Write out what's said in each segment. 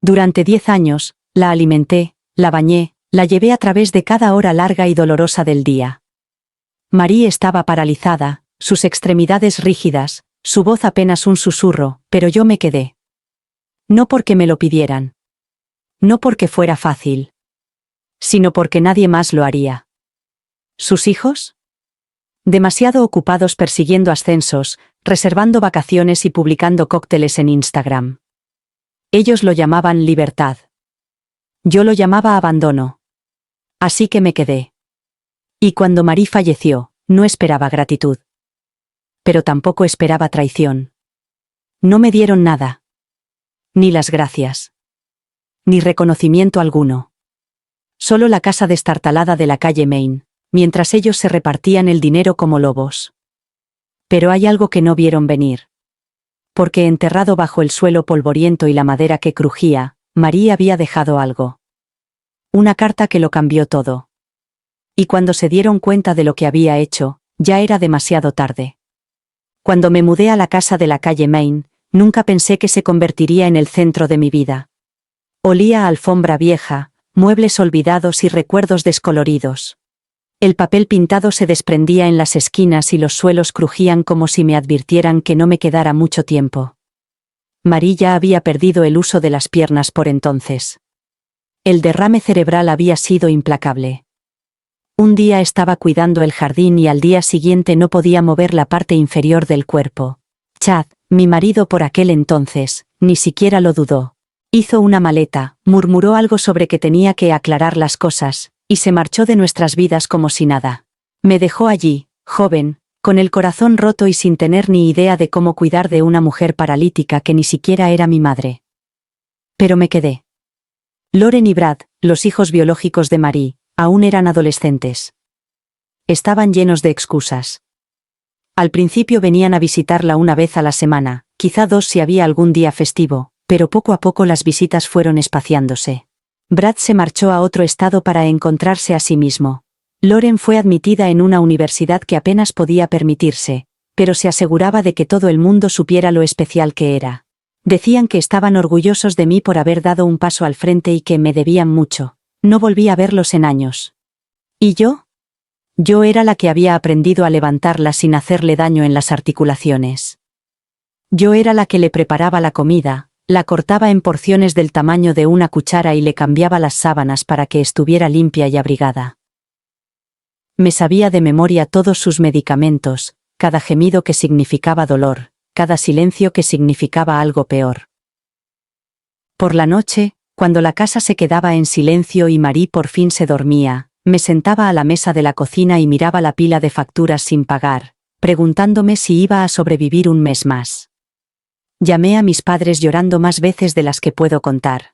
Durante 10 años, la alimenté, la bañé, la llevé a través de cada hora larga y dolorosa del día. Marie estaba paralizada, sus extremidades rígidas, su voz apenas un susurro, pero yo me quedé. No porque me lo pidieran. No porque fuera fácil. Sino porque nadie más lo haría. ¿Sus hijos? Demasiado ocupados persiguiendo ascensos, reservando vacaciones y publicando cócteles en Instagram. Ellos lo llamaban libertad. Yo lo llamaba abandono. Así que me quedé. Y cuando Marie falleció, no esperaba gratitud. Pero tampoco esperaba traición. No me dieron nada. Ni las gracias. Ni reconocimiento alguno. Solo la casa destartalada de la calle Main, mientras ellos se repartían el dinero como lobos. Pero hay algo que no vieron venir. Porque enterrado bajo el suelo polvoriento y la madera que crujía, Marie había dejado algo. Una carta que lo cambió todo. Y cuando se dieron cuenta de lo que había hecho, ya era demasiado tarde. Cuando me mudé a la casa de la calle Main, nunca pensé que se convertiría en el centro de mi vida. Olía a alfombra vieja, muebles olvidados y recuerdos descoloridos. El papel pintado se desprendía en las esquinas y los suelos crujían como si me advirtieran que no me quedara mucho tiempo. Marie ya había perdido el uso de las piernas por entonces. El derrame cerebral había sido implacable. Un día estaba cuidando el jardín y al día siguiente no podía mover la parte inferior del cuerpo. Chad, mi marido por aquel entonces, ni siquiera lo dudó. Hizo una maleta, murmuró algo sobre que tenía que aclarar las cosas, y se marchó de nuestras vidas como si nada. Me dejó allí, joven, con el corazón roto y sin tener ni idea de cómo cuidar de una mujer paralítica que ni siquiera era mi madre. Pero me quedé. Lauren y Brad, los hijos biológicos de Marie, aún eran adolescentes. Estaban llenos de excusas. Al principio venían a visitarla una vez a la semana, quizá 2 si había algún día festivo, pero poco a poco las visitas fueron espaciándose. Brad se marchó a otro estado para encontrarse a sí mismo. Lauren fue admitida en una universidad que apenas podía permitirse, pero se aseguraba de que todo el mundo supiera lo especial que era. Decían que estaban orgullosos de mí por haber dado un paso al frente y que me debían mucho. No volví a verlos en años. ¿Y yo? Yo era la que había aprendido a levantarla sin hacerle daño en las articulaciones. Yo era la que le preparaba la comida, la cortaba en porciones del tamaño de una cuchara y le cambiaba las sábanas para que estuviera limpia y abrigada. Me sabía de memoria todos sus medicamentos, cada gemido que significaba dolor, cada silencio que significaba algo peor. Por la noche, cuando la casa se quedaba en silencio y Marie por fin se dormía, me sentaba a la mesa de la cocina y miraba la pila de facturas sin pagar, preguntándome si iba a sobrevivir un mes más. Llamé a mis padres llorando más veces de las que puedo contar.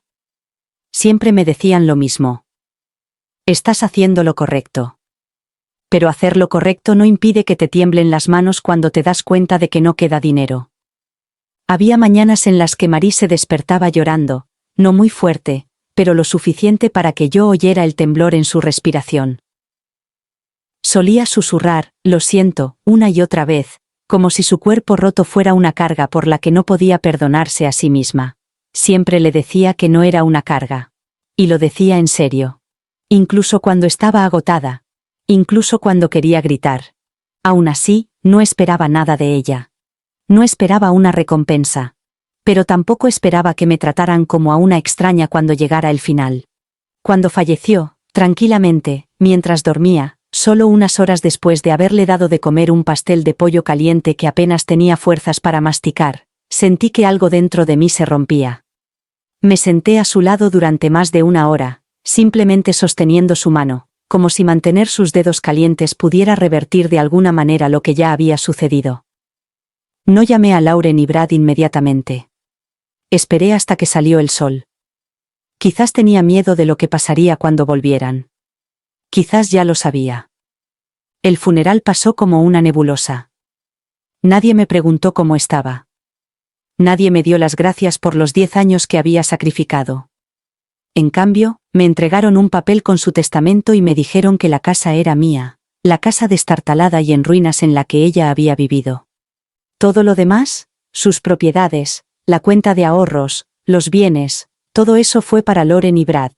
Siempre me decían lo mismo. Estás haciendo lo correcto. Pero hacer lo correcto no impide que te tiemblen las manos cuando te das cuenta de que no queda dinero. Había mañanas en las que Marie se despertaba llorando, no muy fuerte, pero lo suficiente para que yo oyera el temblor en su respiración. Solía susurrar, lo siento, una y otra vez, como si su cuerpo roto fuera una carga por la que no podía perdonarse a sí misma. Siempre le decía que no era una carga. Y lo decía en serio. Incluso cuando estaba agotada. Incluso cuando quería gritar. Aún así, no esperaba nada de ella. No esperaba una recompensa. Pero tampoco esperaba que me trataran como a una extraña cuando llegara el final. Cuando falleció, tranquilamente, mientras dormía, solo unas horas después de haberle dado de comer un pastel de pollo caliente que apenas tenía fuerzas para masticar, sentí que algo dentro de mí se rompía. Me senté a su lado durante más de una hora, simplemente sosteniendo su mano, como si mantener sus dedos calientes pudiera revertir de alguna manera lo que ya había sucedido. No llamé a Lauren y Brad inmediatamente. Esperé hasta que salió el sol. Quizás tenía miedo de lo que pasaría cuando volvieran. Quizás ya lo sabía. El funeral pasó como una nebulosa. Nadie me preguntó cómo estaba. Nadie me dio las gracias por los 10 años que había sacrificado. En cambio, me entregaron un papel con su testamento y me dijeron que la casa era mía, la casa destartalada y en ruinas en la que ella había vivido. Todo lo demás, sus propiedades, la cuenta de ahorros, los bienes, Todo eso fue para Lauren y Brad.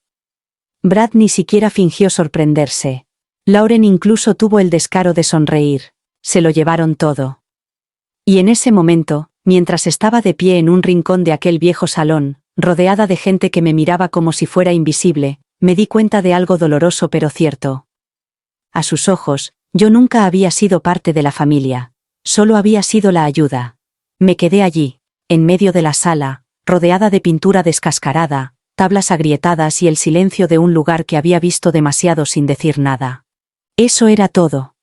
Brad ni siquiera fingió sorprenderse. Lauren incluso tuvo el descaro de sonreír. Se lo llevaron todo. Y en ese momento, mientras estaba de pie en un rincón de aquel viejo salón, rodeada de gente que me miraba como si fuera invisible, me di cuenta de algo doloroso pero cierto. A sus ojos, yo nunca había sido parte de la familia. Solo había sido la ayuda. Me quedé allí, en medio de la sala, rodeada de pintura descascarada, tablas agrietadas y el silencio de un lugar que había visto demasiado sin decir nada. Eso era todo.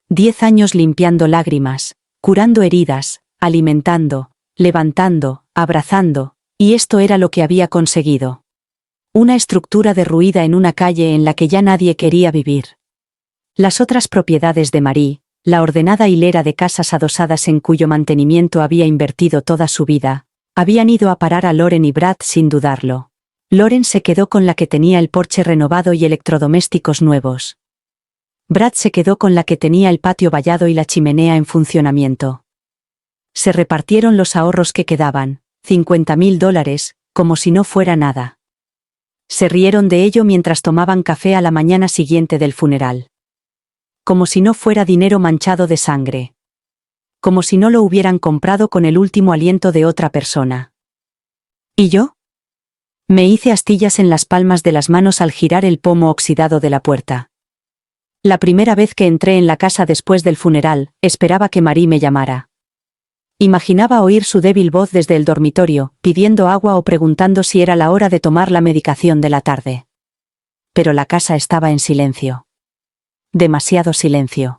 10 años limpiando lágrimas, curando heridas, alimentando, levantando, abrazando, y esto era lo que había conseguido. Una estructura derruida en una calle en la que ya nadie quería vivir. Las otras propiedades de Marie, la ordenada hilera de casas adosadas en cuyo mantenimiento había invertido toda su vida, habían ido a parar a Lauren y Brad sin dudarlo. Lauren se quedó con la que tenía el porche renovado y electrodomésticos nuevos. Brad se quedó con la que tenía el patio vallado y la chimenea en funcionamiento. Se repartieron los ahorros que quedaban, $50,000, como si no fuera nada. Se rieron de ello mientras tomaban café a la mañana siguiente del funeral. Como si no fuera dinero manchado de sangre. Como si no lo hubieran comprado con el último aliento de otra persona. ¿Y yo? Me hice astillas en las palmas de las manos al girar el pomo oxidado de la puerta. La primera vez que entré en la casa después del funeral, esperaba que Marie me llamara. Imaginaba oír su débil voz desde el dormitorio, pidiendo agua o preguntando si era la hora de tomar la medicación de la tarde. Pero la casa estaba en silencio. Demasiado silencio.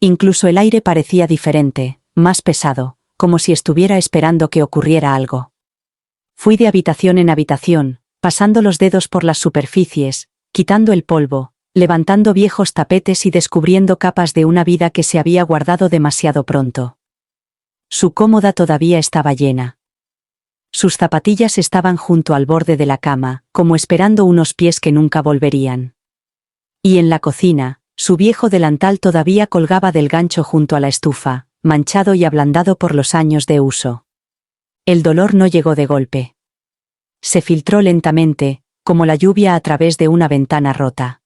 Incluso el aire parecía diferente, más pesado, como si estuviera esperando que ocurriera algo. Fui de habitación en habitación, pasando los dedos por las superficies, quitando el polvo, levantando viejos tapetes y descubriendo capas de una vida que se había guardado demasiado pronto. Su cómoda todavía estaba llena. Sus zapatillas estaban junto al borde de la cama, como esperando unos pies que nunca volverían. Y en la cocina, su viejo delantal todavía colgaba del gancho junto a la estufa, manchado y ablandado por los años de uso. El dolor no llegó de golpe. Se filtró lentamente, como la lluvia a través de una ventana rota.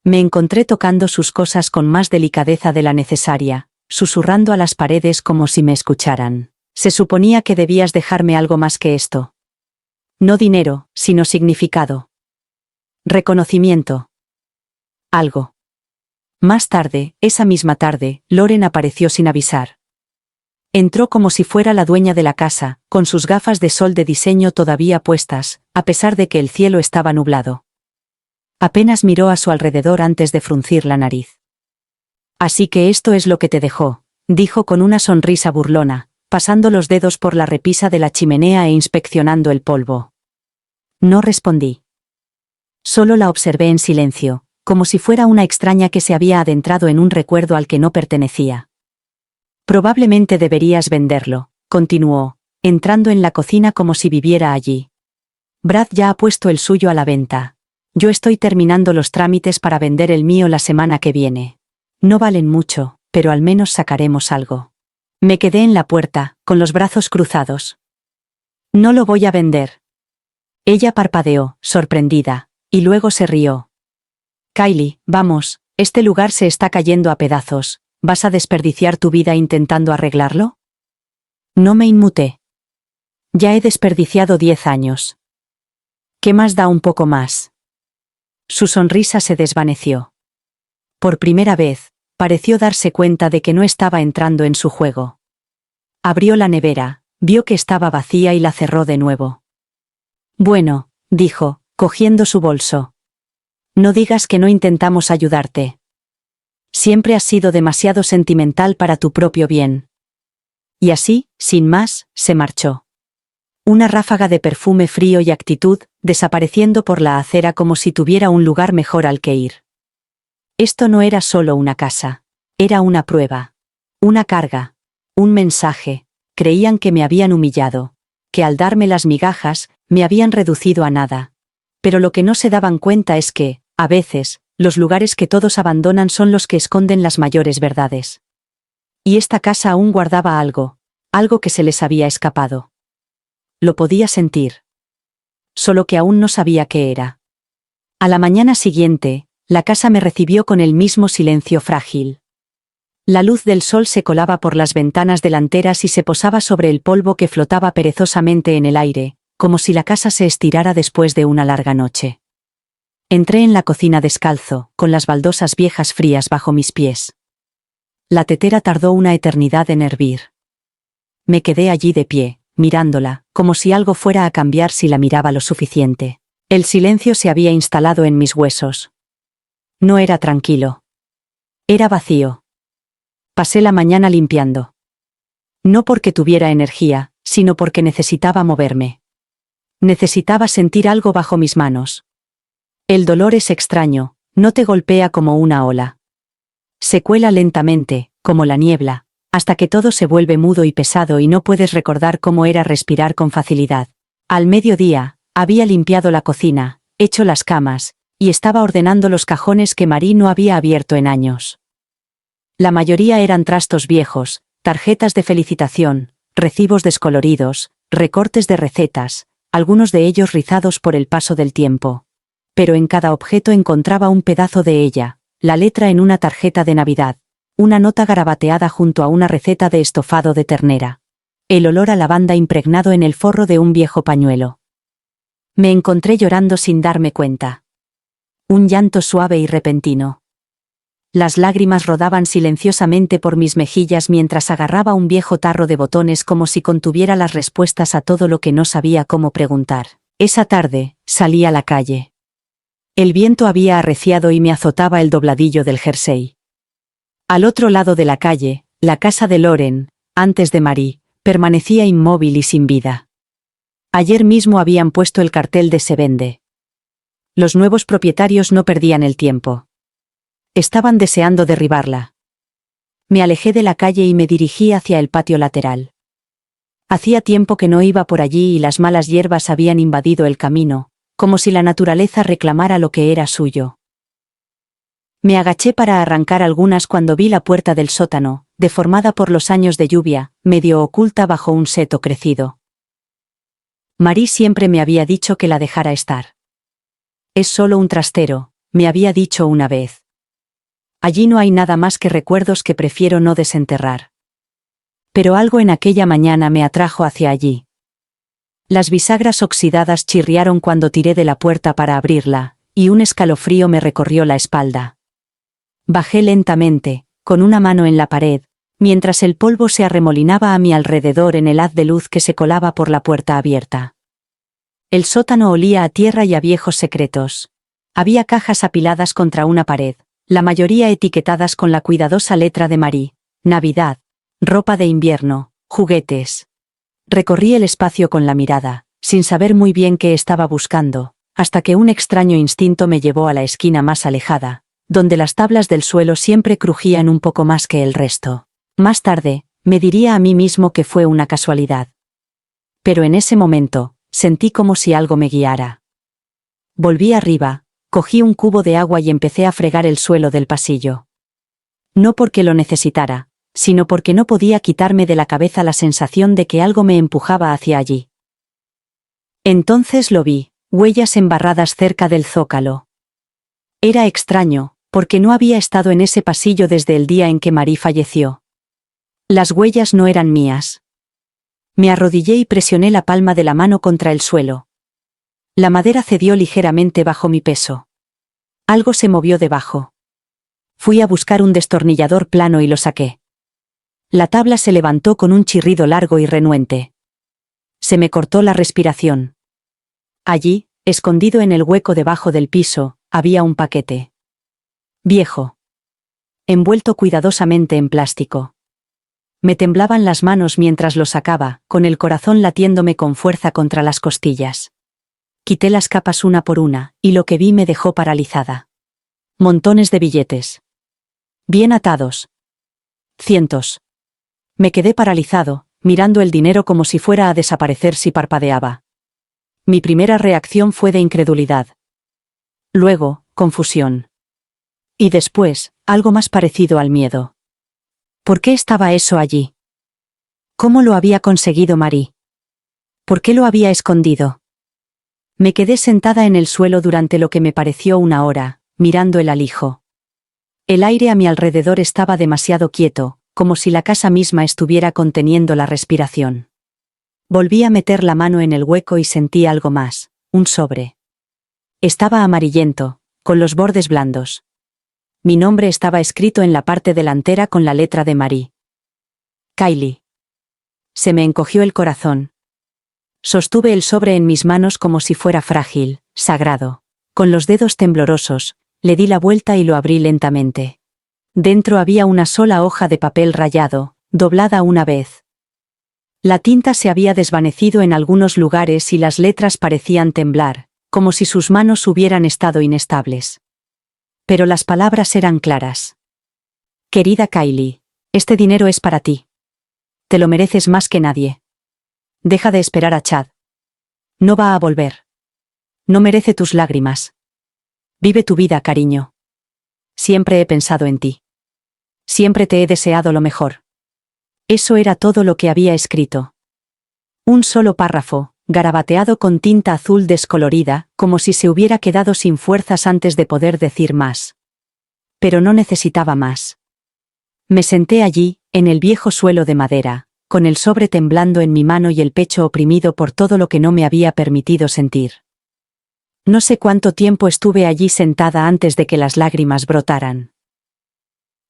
Me encontré tocando sus cosas con más delicadeza de la necesaria, susurrando a las paredes como si me escucharan. Se suponía que debías dejarme algo más que esto. No dinero, sino significado. Reconocimiento. Algo. Más tarde, esa misma tarde, Lauren apareció sin avisar. Entró como si fuera la dueña de la casa, con sus gafas de sol de diseño todavía puestas, a pesar de que el cielo estaba nublado. Apenas miró a su alrededor antes de fruncir la nariz. Así que esto es lo que te dejó, dijo con una sonrisa burlona, pasando los dedos por la repisa de la chimenea e inspeccionando el polvo. No respondí. Solo la observé en silencio, como si fuera una extraña que se había adentrado en un recuerdo al que no pertenecía. Probablemente deberías venderlo, continuó, entrando en la cocina como si viviera allí. Brad ya ha puesto el suyo a la venta. Yo estoy terminando los trámites para vender el mío la semana que viene. No valen mucho, pero al menos sacaremos algo. Me quedé en la puerta, con los brazos cruzados. No lo voy a vender. Ella parpadeó, sorprendida, y luego se rió. Kylie, vamos, este lugar se está cayendo a pedazos. ¿Vas a desperdiciar tu vida intentando arreglarlo? No me inmuté. Ya he desperdiciado 10 años. ¿Qué más da un poco más? Su sonrisa se desvaneció. Por primera vez, pareció darse cuenta de que no estaba entrando en su juego. Abrió la nevera, vio que estaba vacía y la cerró de nuevo. Bueno, dijo, cogiendo su bolso. No digas que no intentamos ayudarte. Siempre has sido demasiado sentimental para tu propio bien. Y así, sin más, se marchó. Una ráfaga de perfume frío y actitud, desapareciendo por la acera como si tuviera un lugar mejor al que ir. Esto no era solo una casa. Era una prueba. Una carga. Un mensaje. Creían que me habían humillado. Que al darme las migajas, me habían reducido a nada. Pero lo que no se daban cuenta es que, a veces, los lugares que todos abandonan son los que esconden las mayores verdades. Y esta casa aún guardaba algo que se les había escapado. Lo podía sentir. solo que aún no sabía qué era. A la mañana siguiente, la casa me recibió con el mismo silencio frágil. La luz del sol se colaba por las ventanas delanteras y se posaba sobre el polvo que flotaba perezosamente en el aire, como si la casa se estirara después de una larga noche. Entré en la cocina descalzo, con las baldosas viejas frías bajo mis pies. La tetera tardó una eternidad en hervir. Me quedé allí de pie, mirándola, como si algo fuera a cambiar si la miraba lo suficiente. El silencio se había instalado en mis huesos. No era tranquilo. Era vacío. Pasé la mañana limpiando. No porque tuviera energía, sino porque necesitaba moverme. Necesitaba sentir algo bajo mis manos. El dolor es extraño, no te golpea como una ola. Se cuela lentamente, como la niebla, hasta que todo se vuelve mudo y pesado y no puedes recordar cómo era respirar con facilidad. Al mediodía, había limpiado la cocina, hecho las camas, y estaba ordenando los cajones que Marie no había abierto en años. La mayoría eran trastos viejos, tarjetas de felicitación, recibos descoloridos, recortes de recetas, algunos de ellos rizados por el paso del tiempo. Pero en cada objeto encontraba un pedazo de ella, la letra en una tarjeta de Navidad, una nota garabateada junto a una receta de estofado de ternera. El olor a lavanda impregnado en el forro de un viejo pañuelo. Me encontré llorando sin darme cuenta. Un llanto suave y repentino. Las lágrimas rodaban silenciosamente por mis mejillas mientras agarraba un viejo tarro de botones como si contuviera las respuestas a todo lo que no sabía cómo preguntar. Esa tarde, salí a la calle. El viento había arreciado y me azotaba el dobladillo del jersey. Al otro lado de la calle, la casa de Loren, antes de Marie, permanecía inmóvil y sin vida. Ayer mismo habían puesto el cartel de se vende. Los nuevos propietarios no perdían el tiempo. Estaban deseando derribarla. Me alejé de la calle y me dirigí hacia el patio lateral. Hacía tiempo que no iba por allí y las malas hierbas habían invadido el camino, como si la naturaleza reclamara lo que era suyo. Me agaché para arrancar algunas cuando vi la puerta del sótano, deformada por los años de lluvia, medio oculta bajo un seto crecido. Marie siempre me había dicho que la dejara estar. Es solo un trastero, me había dicho una vez. Allí no hay nada más que recuerdos que prefiero no desenterrar. Pero algo en aquella mañana me atrajo hacia allí. Las bisagras oxidadas chirriaron cuando tiré de la puerta para abrirla, y un escalofrío me recorrió la espalda. Bajé lentamente, con una mano en la pared, mientras el polvo se arremolinaba a mi alrededor en el haz de luz que se colaba por la puerta abierta. El sótano olía a tierra y a viejos secretos. Había cajas apiladas contra una pared, la mayoría etiquetadas con la cuidadosa letra de Marie: Navidad, ropa de invierno, juguetes. Recorrí el espacio con la mirada, sin saber muy bien qué estaba buscando, hasta que un extraño instinto me llevó a la esquina más alejada, donde las tablas del suelo siempre crujían un poco más que el resto. Más tarde, me diría a mí mismo que fue una casualidad. Pero en ese momento, sentí como si algo me guiara. Volví arriba, cogí un cubo de agua y empecé a fregar el suelo del pasillo. No porque lo necesitara, sino porque no podía quitarme de la cabeza la sensación de que algo me empujaba hacia allí. Entonces lo vi, huellas embarradas cerca del zócalo. Era extraño, porque no había estado en ese pasillo desde el día en que Marie falleció. Las huellas no eran mías. Me arrodillé y presioné la palma de la mano contra el suelo. La madera cedió ligeramente bajo mi peso. Algo se movió debajo. Fui a buscar un destornillador plano y lo saqué. La tabla se levantó con un chirrido largo y renuente. Se me cortó la respiración. Allí, escondido en el hueco debajo del piso, había un paquete. Viejo. Envuelto cuidadosamente en plástico. Me temblaban las manos mientras lo sacaba, con el corazón latiéndome con fuerza contra las costillas. Quité las capas una por una, y lo que vi me dejó paralizada. Montones de billetes. Bien atados. Cientos. Me quedé paralizado, mirando el dinero como si fuera a desaparecer si parpadeaba. Mi primera reacción fue de incredulidad. Luego, confusión. Y después, algo más parecido al miedo. ¿Por qué estaba eso allí? ¿Cómo lo había conseguido Marie? ¿Por qué lo había escondido? Me quedé sentada en el suelo durante lo que me pareció una hora, mirando el alijo. El aire a mi alrededor estaba demasiado quieto, como si la casa misma estuviera conteniendo la respiración. Volví a meter la mano en el hueco y sentí algo más, un sobre. Estaba amarillento, con los bordes blandos. Mi nombre estaba escrito en la parte delantera con la letra de Marie. Kylie. Se me encogió el corazón. Sostuve el sobre en mis manos como si fuera frágil, sagrado. Con los dedos temblorosos, le di la vuelta y lo abrí lentamente. Dentro había una sola hoja de papel rayado, doblada una vez. La tinta se había desvanecido en algunos lugares y las letras parecían temblar, como si sus manos hubieran estado inestables. Pero las palabras eran claras. Querida Kylie, este dinero es para ti. Te lo mereces más que nadie. Deja de esperar a Chad. No va a volver. No merece tus lágrimas. Vive tu vida, cariño. Siempre he pensado en ti. Siempre te he deseado lo mejor. Eso era todo lo que había escrito. Un solo párrafo, garabateado con tinta azul descolorida, como si se hubiera quedado sin fuerzas antes de poder decir más. Pero no necesitaba más. Me senté allí, en el viejo suelo de madera, con el sobre temblando en mi mano y el pecho oprimido por todo lo que no me había permitido sentir. No sé cuánto tiempo estuve allí sentada antes de que las lágrimas brotaran.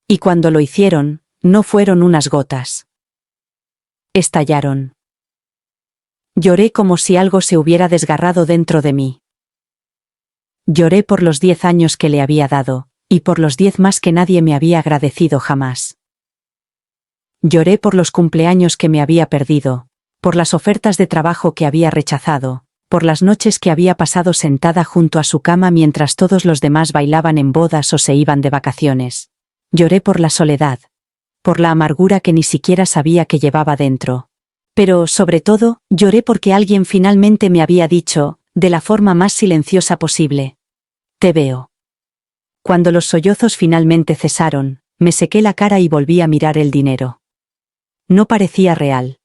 Y cuando lo hicieron, no fueron unas gotas. Estallaron. Lloré como si algo se hubiera desgarrado dentro de mí. Lloré por los 10 años que le había dado, y por los 10 más que nadie me había agradecido jamás. Lloré por los cumpleaños que me había perdido, por las ofertas de trabajo que había rechazado, por las noches que había pasado sentada junto a su cama mientras todos los demás bailaban en bodas o se iban de vacaciones. Lloré por la soledad, por la amargura que ni siquiera sabía que llevaba dentro. Pero, sobre todo, lloré porque alguien finalmente me había dicho, de la forma más silenciosa posible: te veo. Cuando los sollozos finalmente cesaron, me sequé la cara y volví a mirar el dinero. No parecía real.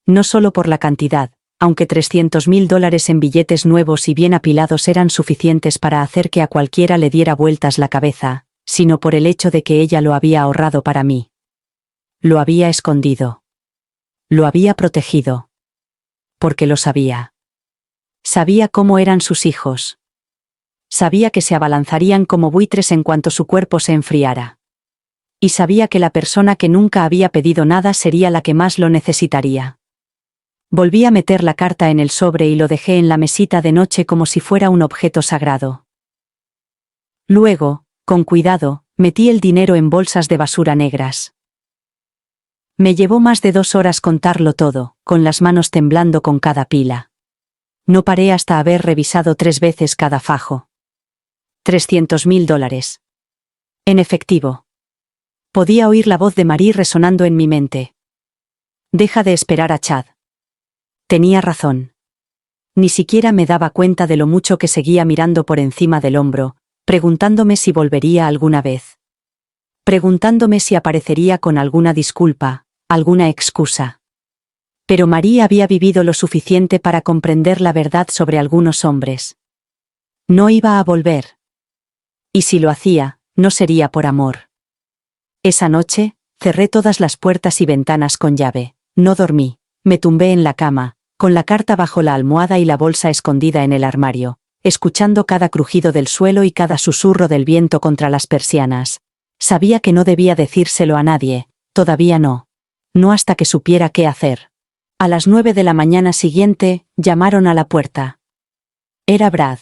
No solo por la cantidad, aunque $300.000 en billetes nuevos y bien apilados eran suficientes para hacer que a cualquiera le diera vueltas la cabeza, sino por el hecho de que ella lo había ahorrado para mí. Lo había escondido. Lo había protegido. Porque lo sabía. Sabía cómo eran sus hijos. Sabía que se abalanzarían como buitres en cuanto su cuerpo se enfriara. Y sabía que la persona que nunca había pedido nada sería la que más lo necesitaría. Volví a meter la carta en el sobre y lo dejé en la mesita de noche como si fuera un objeto sagrado. Luego, con cuidado, metí el dinero en bolsas de basura negras. Me llevó más de 2 horas contarlo todo, con las manos temblando con cada pila. No paré hasta haber revisado 3 veces cada fajo. $300.000. En efectivo. Podía oír la voz de Marie resonando en mi mente. Deja de esperar a Chad. Tenía razón. Ni siquiera me daba cuenta de lo mucho que seguía mirando por encima del hombro, preguntándome si volvería alguna vez. Preguntándome si aparecería con alguna disculpa, alguna excusa. Pero Marie había vivido lo suficiente para comprender la verdad sobre algunos hombres. No iba a volver. Y si lo hacía, no sería por amor. Esa noche, cerré todas las puertas y ventanas con llave. No dormí. Me tumbé en la cama, con la carta bajo la almohada y la bolsa escondida en el armario, escuchando cada crujido del suelo y cada susurro del viento contra las persianas. Sabía que no debía decírselo a nadie, todavía no. No hasta que supiera qué hacer. A las 9 de la mañana siguiente, llamaron a la puerta. Era Brad.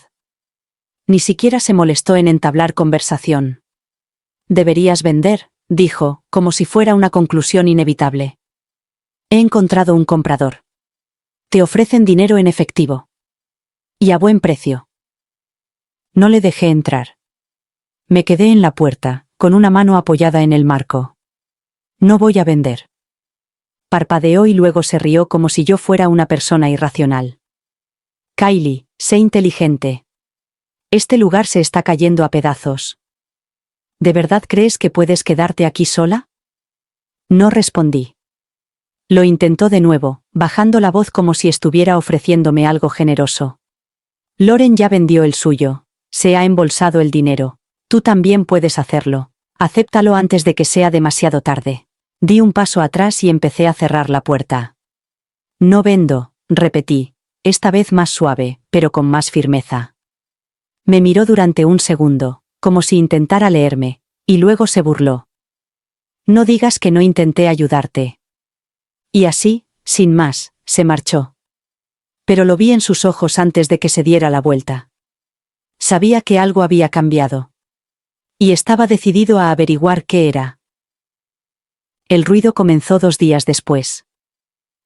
Ni siquiera se molestó en entablar conversación. «Deberías vender», dijo, como si fuera una conclusión inevitable. «He encontrado un comprador. Te ofrecen dinero en efectivo. Y a buen precio». No le dejé entrar. Me quedé en la puerta, con una mano apoyada en el marco. «No voy a vender». Parpadeó y luego se rió como si yo fuera una persona irracional. «Kylie, sé inteligente. Este lugar se está cayendo a pedazos. ¿De verdad crees que puedes quedarte aquí sola?» No respondí. Lo intentó de nuevo, bajando la voz como si estuviera ofreciéndome algo generoso. Loren ya vendió el suyo. Se ha embolsado el dinero. Tú también puedes hacerlo. Acéptalo antes de que sea demasiado tarde. Di un paso atrás y empecé a cerrar la puerta. No vendo, repetí, esta vez más suave, pero con más firmeza. Me miró durante un segundo, como si intentara leerme, y luego se burló. No digas que no intenté ayudarte. Y así, sin más, se marchó. Pero lo vi en sus ojos antes de que se diera la vuelta. Sabía que algo había cambiado. Y estaba decidido a averiguar qué era. El ruido comenzó 2 días después.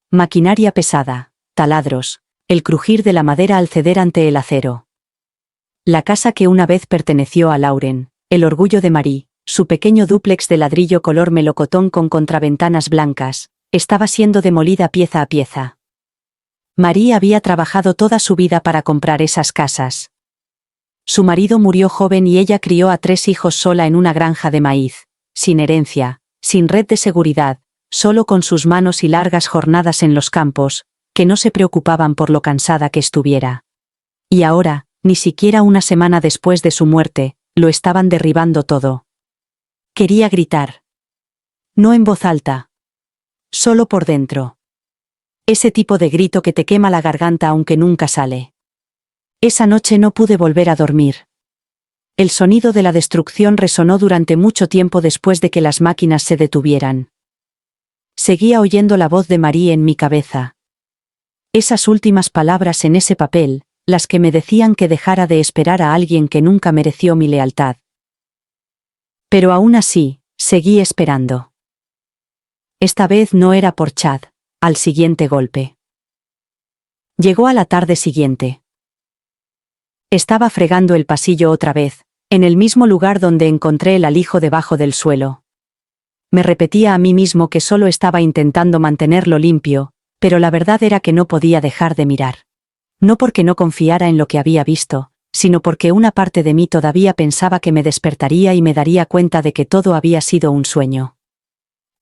Maquinaria pesada, taladros, el crujir de la madera al ceder ante el acero. La casa que una vez perteneció a Lauren, el orgullo de Marie, su pequeño dúplex de ladrillo color melocotón con contraventanas blancas, estaba siendo demolida pieza a pieza. Marie había trabajado toda su vida para comprar esas casas. Su marido murió joven y ella crió a 3 hijos sola en una granja de maíz, sin herencia, sin red de seguridad, solo con sus manos y largas jornadas en los campos, que no se preocupaban por lo cansada que estuviera. Y ahora, ni siquiera una semana después de su muerte, lo estaban derribando todo. Quería gritar. No en voz alta. Solo por dentro. Ese tipo de grito que te quema la garganta aunque nunca sale. Esa noche no pude volver a dormir. El sonido de la destrucción resonó durante mucho tiempo después de que las máquinas se detuvieran. Seguía oyendo la voz de Marie en mi cabeza. Esas últimas palabras en ese papel, las que me decían que dejara de esperar a alguien que nunca mereció mi lealtad. Pero aún así, seguí esperando. Esta vez no era por Chad, al siguiente golpe. Llegó a la tarde siguiente. Estaba fregando el pasillo otra vez, en el mismo lugar donde encontré el alijo debajo del suelo. Me repetía a mí mismo que solo estaba intentando mantenerlo limpio, pero la verdad era que no podía dejar de mirar. No porque no confiara en lo que había visto, sino porque una parte de mí todavía pensaba que me despertaría y me daría cuenta de que todo había sido un sueño.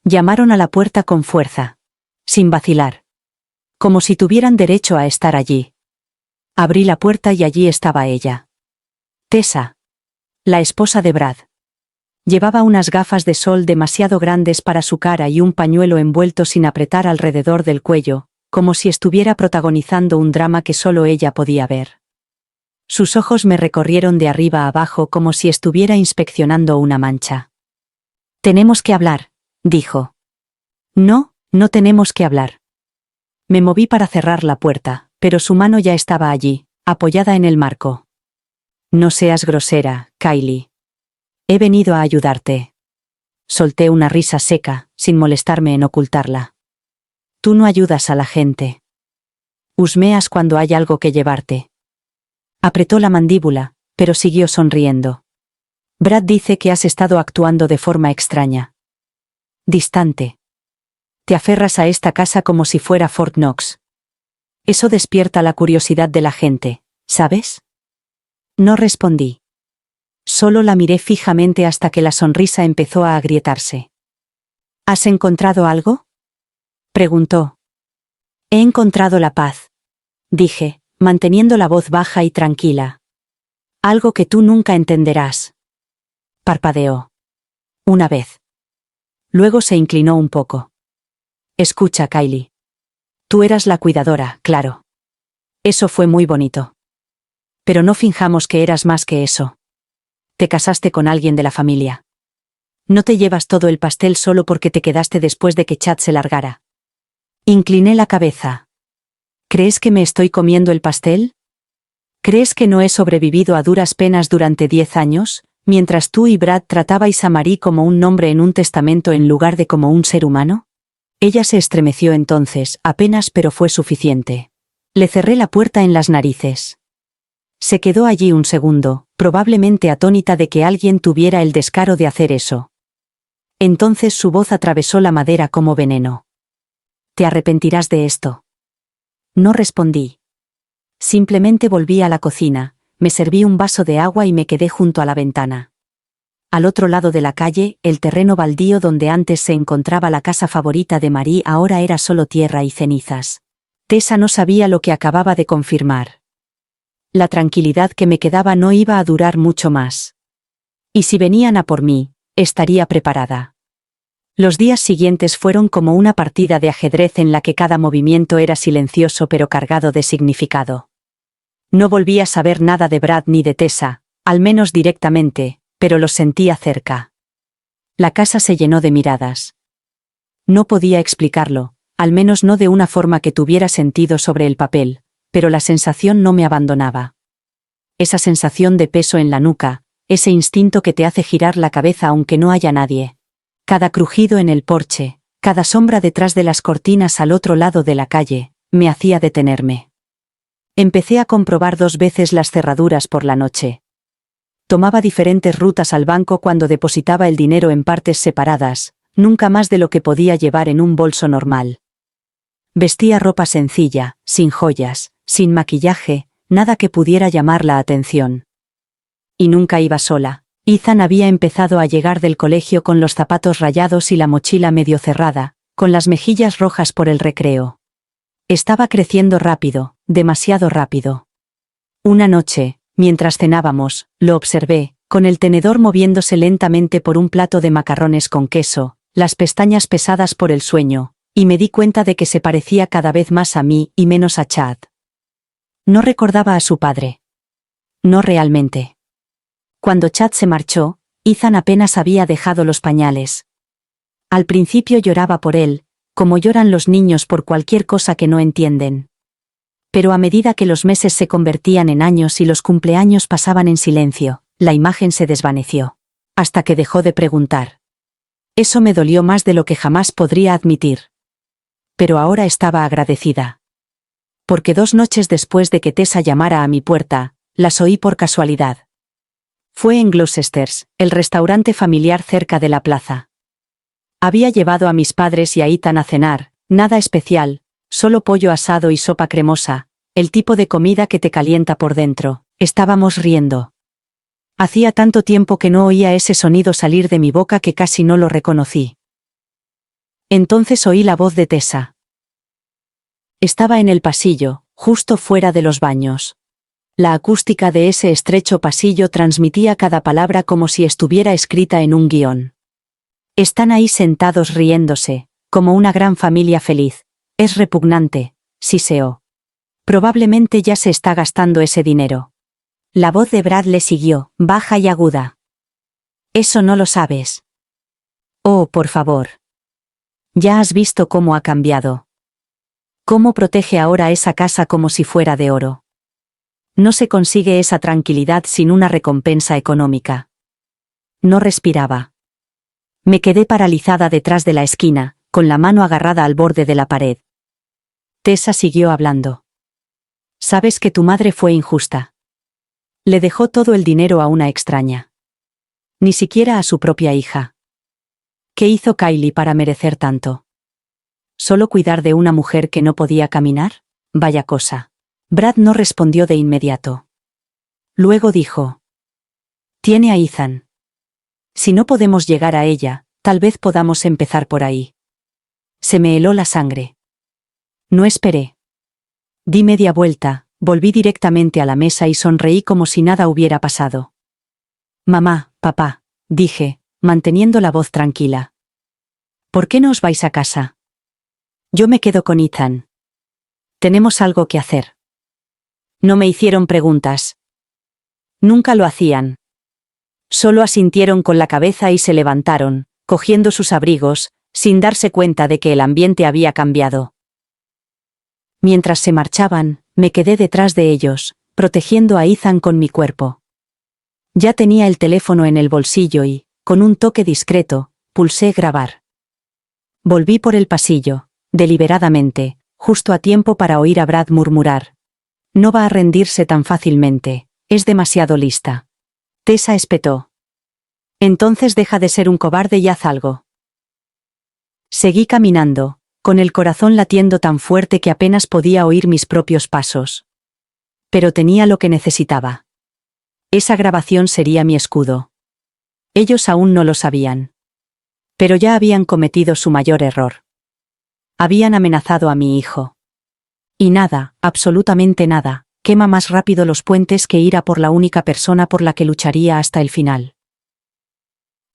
Llamaron a la puerta con fuerza. Sin vacilar. Como si tuvieran derecho a estar allí. Abrí la puerta y allí estaba ella. Tessa. La esposa de Brad. Llevaba unas gafas de sol demasiado grandes para su cara y un pañuelo envuelto sin apretar alrededor del cuello, como si estuviera protagonizando un drama que solo ella podía ver. Sus ojos me recorrieron de arriba a abajo como si estuviera inspeccionando una mancha. «Tenemos que hablar», dijo. «No, no tenemos que hablar». Me moví para cerrar la puerta, pero su mano ya estaba allí, apoyada en el marco. «No seas grosera, Kylie. He venido a ayudarte». Solté una risa seca, sin molestarme en ocultarla. «Tú no ayudas a la gente. Husmeas cuando hay algo que llevarte». Apretó la mandíbula, pero siguió sonriendo. «Brad dice que has estado actuando de forma extraña. Distante. Te aferras a esta casa como si fuera Fort Knox. Eso despierta la curiosidad de la gente, ¿sabes?» No respondí. Solo la miré fijamente hasta que la sonrisa empezó a agrietarse. «¿Has encontrado algo?», preguntó. «He encontrado la paz», dije, manteniendo la voz baja y tranquila. «Algo que tú nunca entenderás». Parpadeó. Una vez. Luego se inclinó un poco. «Escucha, Kylie. Tú eras la cuidadora, claro. Eso fue muy bonito. Pero no finjamos que eras más que eso. Te casaste con alguien de la familia. No te llevas todo el pastel solo porque te quedaste después de que Chad se largara». Incliné la cabeza. «¿Crees que me estoy comiendo el pastel? ¿Crees que no he sobrevivido a duras penas durante 10 años, mientras tú y Brad tratabais a Marie como un nombre en un testamento en lugar de como un ser humano?» Ella se estremeció entonces, apenas, pero fue suficiente. Le cerré la puerta en las narices. Se quedó allí un segundo, probablemente atónita de que alguien tuviera el descaro de hacer eso. Entonces su voz atravesó la madera como veneno. «Te arrepentirás de esto». No respondí. Simplemente volví a la cocina, me serví un vaso de agua y me quedé junto a la ventana. Al otro lado de la calle, el terreno baldío donde antes se encontraba la casa favorita de Marie ahora era solo tierra y cenizas. Tessa no sabía lo que acababa de confirmar. la tranquilidad que me quedaba no iba a durar mucho más. Y si venían a por mí, estaría preparada. Los días siguientes fueron como una partida de ajedrez en la que cada movimiento era silencioso pero cargado de significado. No volví a saber nada de Brad ni de Tessa, al menos directamente, pero los sentía cerca. La casa se llenó de miradas. No podía explicarlo, al menos no de una forma que tuviera sentido sobre el papel, pero la sensación no me abandonaba. Esa sensación de peso en la nuca, ese instinto que te hace girar la cabeza aunque no haya nadie. Cada crujido en el porche, cada sombra detrás de las cortinas al otro lado de la calle, me hacía detenerme. Empecé a comprobar 2 veces las cerraduras por la noche. Tomaba diferentes rutas al banco cuando depositaba el dinero en partes separadas, nunca más de lo que podía llevar en un bolso normal. Vestía ropa sencilla, sin joyas, sin maquillaje, nada que pudiera llamar la atención. Y nunca iba sola. Ethan había empezado a llegar del colegio con los zapatos rayados y la mochila medio cerrada, con las mejillas rojas por el recreo. Estaba creciendo rápido, demasiado rápido. Una noche, mientras cenábamos, lo observé, con el tenedor moviéndose lentamente por un plato de macarrones con queso, las pestañas pesadas por el sueño, y me di cuenta de que se parecía cada vez más a mí y menos a Chad. No recordaba a su padre. No realmente. Cuando Chad se marchó, Ethan apenas había dejado los pañales. Al principio lloraba por él, como lloran los niños por cualquier cosa que no entienden. Pero a medida que los meses se convertían en años y los cumpleaños pasaban en silencio, la imagen se desvaneció. Hasta que dejó de preguntar. Eso me dolió más de lo que jamás podría admitir. Pero ahora estaba agradecida. Porque 2 noches después de que Tessa llamara a mi puerta, las oí por casualidad. Fue en Gloucester's, el restaurante familiar cerca de la plaza. Había llevado a mis padres y a Ethan a cenar, nada especial, solo pollo asado y sopa cremosa, el tipo de comida que te calienta por dentro. Estábamos riendo. Hacía tanto tiempo que no oía ese sonido salir de mi boca que casi no lo reconocí. Entonces oí la voz de Tessa. Estaba en el pasillo, justo fuera de los baños. La acústica de ese estrecho pasillo transmitía cada palabra como si estuviera escrita en un guión. Están ahí sentados riéndose, como una gran familia feliz. Es repugnante, siseó. Probablemente ya se está gastando ese dinero. La voz de Brad le siguió, baja y aguda. Eso no lo sabes. Oh, por favor. Ya has visto cómo ha cambiado. Cómo protege ahora esa casa como si fuera de oro. No se consigue esa tranquilidad sin una recompensa económica. No respiraba. Me quedé paralizada detrás de la esquina, con la mano agarrada al borde de la pared. Tessa siguió hablando. Sabes que tu madre fue injusta. Le dejó todo el dinero a una extraña. Ni siquiera a su propia hija. ¿Qué hizo Kylie para merecer tanto? ¿Solo cuidar de una mujer que no podía caminar? Vaya cosa. Brad no respondió de inmediato. Luego dijo. Tiene a Ethan. Si no podemos llegar a ella, tal vez podamos empezar por ahí. Se me heló la sangre. No esperé. Di media vuelta, volví directamente a la mesa y sonreí como si nada hubiera pasado. Mamá, papá, dije, manteniendo la voz tranquila. ¿Por qué no os vais a casa? Yo me quedo con Ethan. Tenemos algo que hacer. No me hicieron preguntas. Nunca lo hacían. Solo asintieron con la cabeza y se levantaron, cogiendo sus abrigos, sin darse cuenta de que el ambiente había cambiado. Mientras se marchaban, me quedé detrás de ellos, protegiendo a Ethan con mi cuerpo. Ya tenía el teléfono en el bolsillo y, con un toque discreto, pulsé grabar. Volví por el pasillo, deliberadamente, justo a tiempo para oír a Brad murmurar. No va a rendirse tan fácilmente, es demasiado lista. Tessa espetó. Entonces deja de ser un cobarde y haz algo. Seguí caminando, con el corazón latiendo tan fuerte que apenas podía oír mis propios pasos. Pero tenía lo que necesitaba. Esa grabación sería mi escudo. Ellos aún no lo sabían. Pero ya habían cometido su mayor error. Habían amenazado a mi hijo. Y nada, absolutamente nada, quema más rápido los puentes que ir a por la única persona por la que lucharía hasta el final.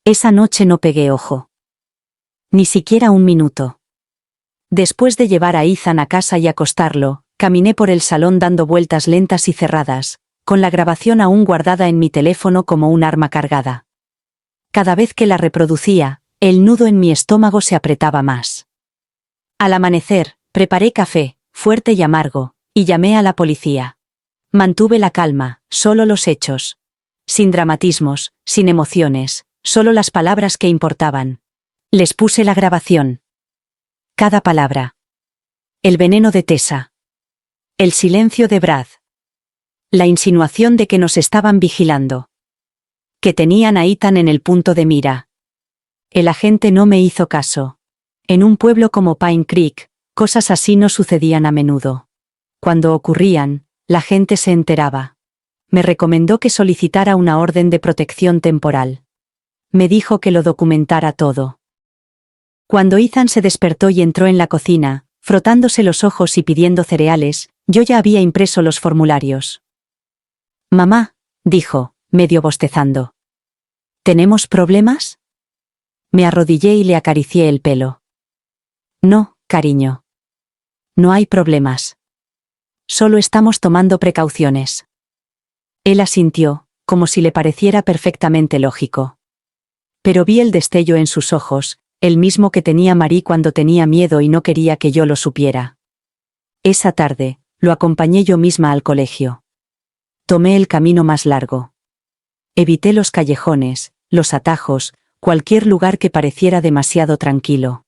Esa noche no pegué ojo. Ni siquiera un minuto. Después de llevar a Ethan a casa y acostarlo, caminé por el salón dando vueltas lentas y cerradas, con la grabación aún guardada en mi teléfono como un arma cargada. Cada vez que la reproducía, el nudo en mi estómago se apretaba más. Al amanecer, preparé café, fuerte y amargo, y llamé a la policía. Mantuve la calma, solo los hechos. Sin dramatismos, sin emociones, solo las palabras que importaban. Les puse la grabación. Cada palabra. El veneno de Tessa. El silencio de Brad. La insinuación de que nos estaban vigilando. Que tenían a Ethan en el punto de mira. El agente no me hizo caso. En un pueblo como Pine Creek, cosas así no sucedían a menudo. Cuando ocurrían, la gente se enteraba. Me recomendó que solicitara una orden de protección temporal. Me dijo que lo documentara todo. Cuando Ethan se despertó y entró en la cocina, frotándose los ojos y pidiendo cereales, yo ya había impreso los formularios. «Mamá», dijo, medio bostezando. «¿Tenemos problemas?» Me arrodillé y le acaricié el pelo. «No, cariño. No hay problemas. Solo estamos tomando precauciones». Él asintió, como si le pareciera perfectamente lógico. Pero vi el destello en sus ojos, el mismo que tenía Marie cuando tenía miedo y no quería que yo lo supiera. Esa tarde, lo acompañé yo misma al colegio. Tomé el camino más largo. Evité los callejones, los atajos, cualquier lugar que pareciera demasiado tranquilo.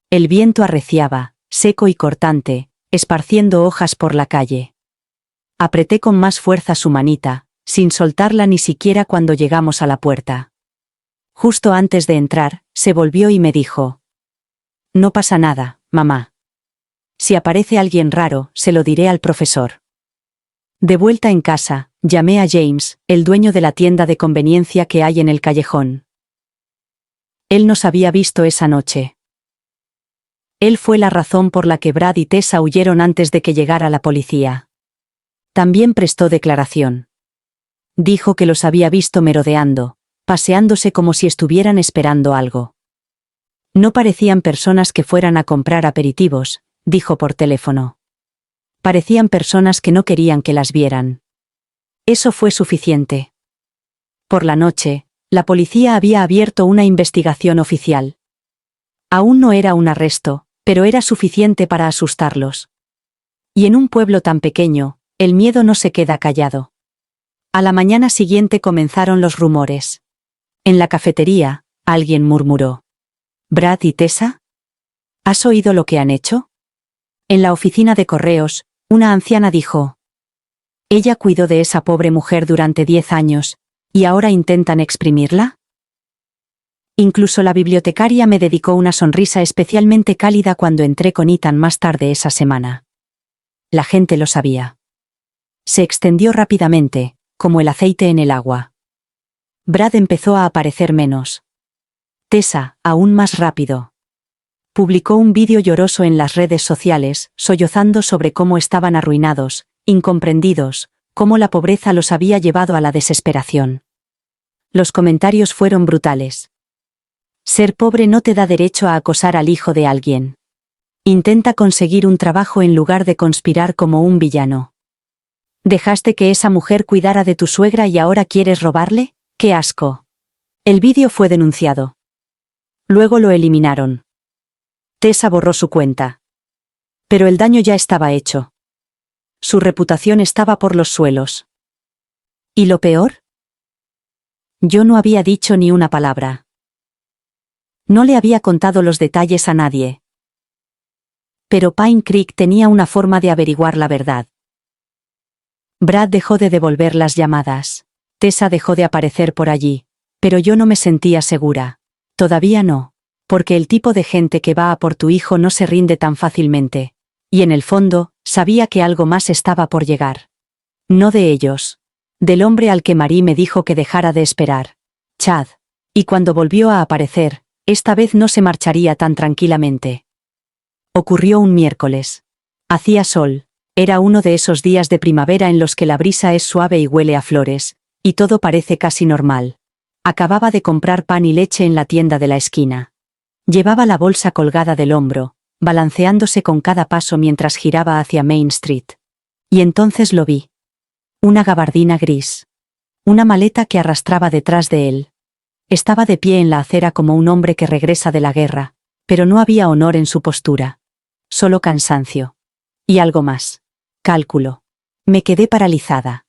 El viento arreciaba, seco y cortante, esparciendo hojas por la calle. Apreté con más fuerza su manita, sin soltarla ni siquiera cuando llegamos a la puerta. Justo antes de entrar, se volvió y me dijo: «No pasa nada, mamá. Si aparece alguien raro, se lo diré al profesor». De vuelta en casa, llamé a James, el dueño de la tienda de conveniencia que hay en el callejón. Él nos había visto esa noche. Él fue la razón por la que Brad y Tessa huyeron antes de que llegara la policía. También prestó declaración. Dijo que los había visto merodeando, paseándose como si estuvieran esperando algo. No parecían personas que fueran a comprar aperitivos, dijo por teléfono. Parecían personas que no querían que las vieran. Eso fue suficiente. Por la noche, la policía había abierto una investigación oficial. Aún no era un arresto, pero era suficiente para asustarlos. Y en un pueblo tan pequeño, el miedo no se queda callado. A la mañana siguiente comenzaron los rumores. En la cafetería, alguien murmuró: «¿Brad y Tessa? ¿Has oído lo que han hecho?» En la oficina de correos, una anciana dijo: «Ella cuidó de esa pobre mujer durante 10 años, ¿y ahora intentan exprimirla?» Incluso la bibliotecaria me dedicó una sonrisa especialmente cálida cuando entré con Ethan más tarde esa semana. La gente lo sabía. Se extendió rápidamente, como el aceite en el agua. Brad empezó a aparecer menos. Tessa, aún más rápido. Publicó un vídeo lloroso en las redes sociales, sollozando sobre cómo estaban arruinados, incomprendidos, cómo la pobreza los había llevado a la desesperación. Los comentarios fueron brutales. «Ser pobre no te da derecho a acosar al hijo de alguien. Intenta conseguir un trabajo en lugar de conspirar como un villano. ¿Dejaste que esa mujer cuidara de tu suegra y ahora quieres robarle? ¡Qué asco!». El vídeo fue denunciado. Luego lo eliminaron. Tessa borró su cuenta. Pero el daño ya estaba hecho. Su reputación estaba por los suelos. ¿Y lo peor? Yo no había dicho ni una palabra. No le había contado los detalles a nadie. Pero Pine Creek tenía una forma de averiguar la verdad. Brad dejó de devolver las llamadas. Tessa dejó de aparecer por allí, pero yo no me sentía segura. Todavía no, porque el tipo de gente que va a por tu hijo no se rinde tan fácilmente. Y en el fondo, sabía que algo más estaba por llegar. No de ellos. Del hombre al que Marie me dijo que dejara de esperar. Chad. Y cuando volvió a aparecer, esta vez no se marcharía tan tranquilamente. Ocurrió un miércoles. Hacía sol, Era uno de esos días de primavera en los que la brisa es suave y huele a flores, y todo parece casi normal. Acababa de comprar pan y leche en la tienda de la esquina. Llevaba la bolsa colgada del hombro, balanceándose con cada paso mientras giraba hacia Main Street. Y entonces lo vi. Una gabardina gris. Una maleta que arrastraba detrás de él. Estaba de pie en la acera como un hombre que regresa de la guerra, pero no había honor en su postura. Solo cansancio. Y algo más. Cálculo. Me quedé paralizada.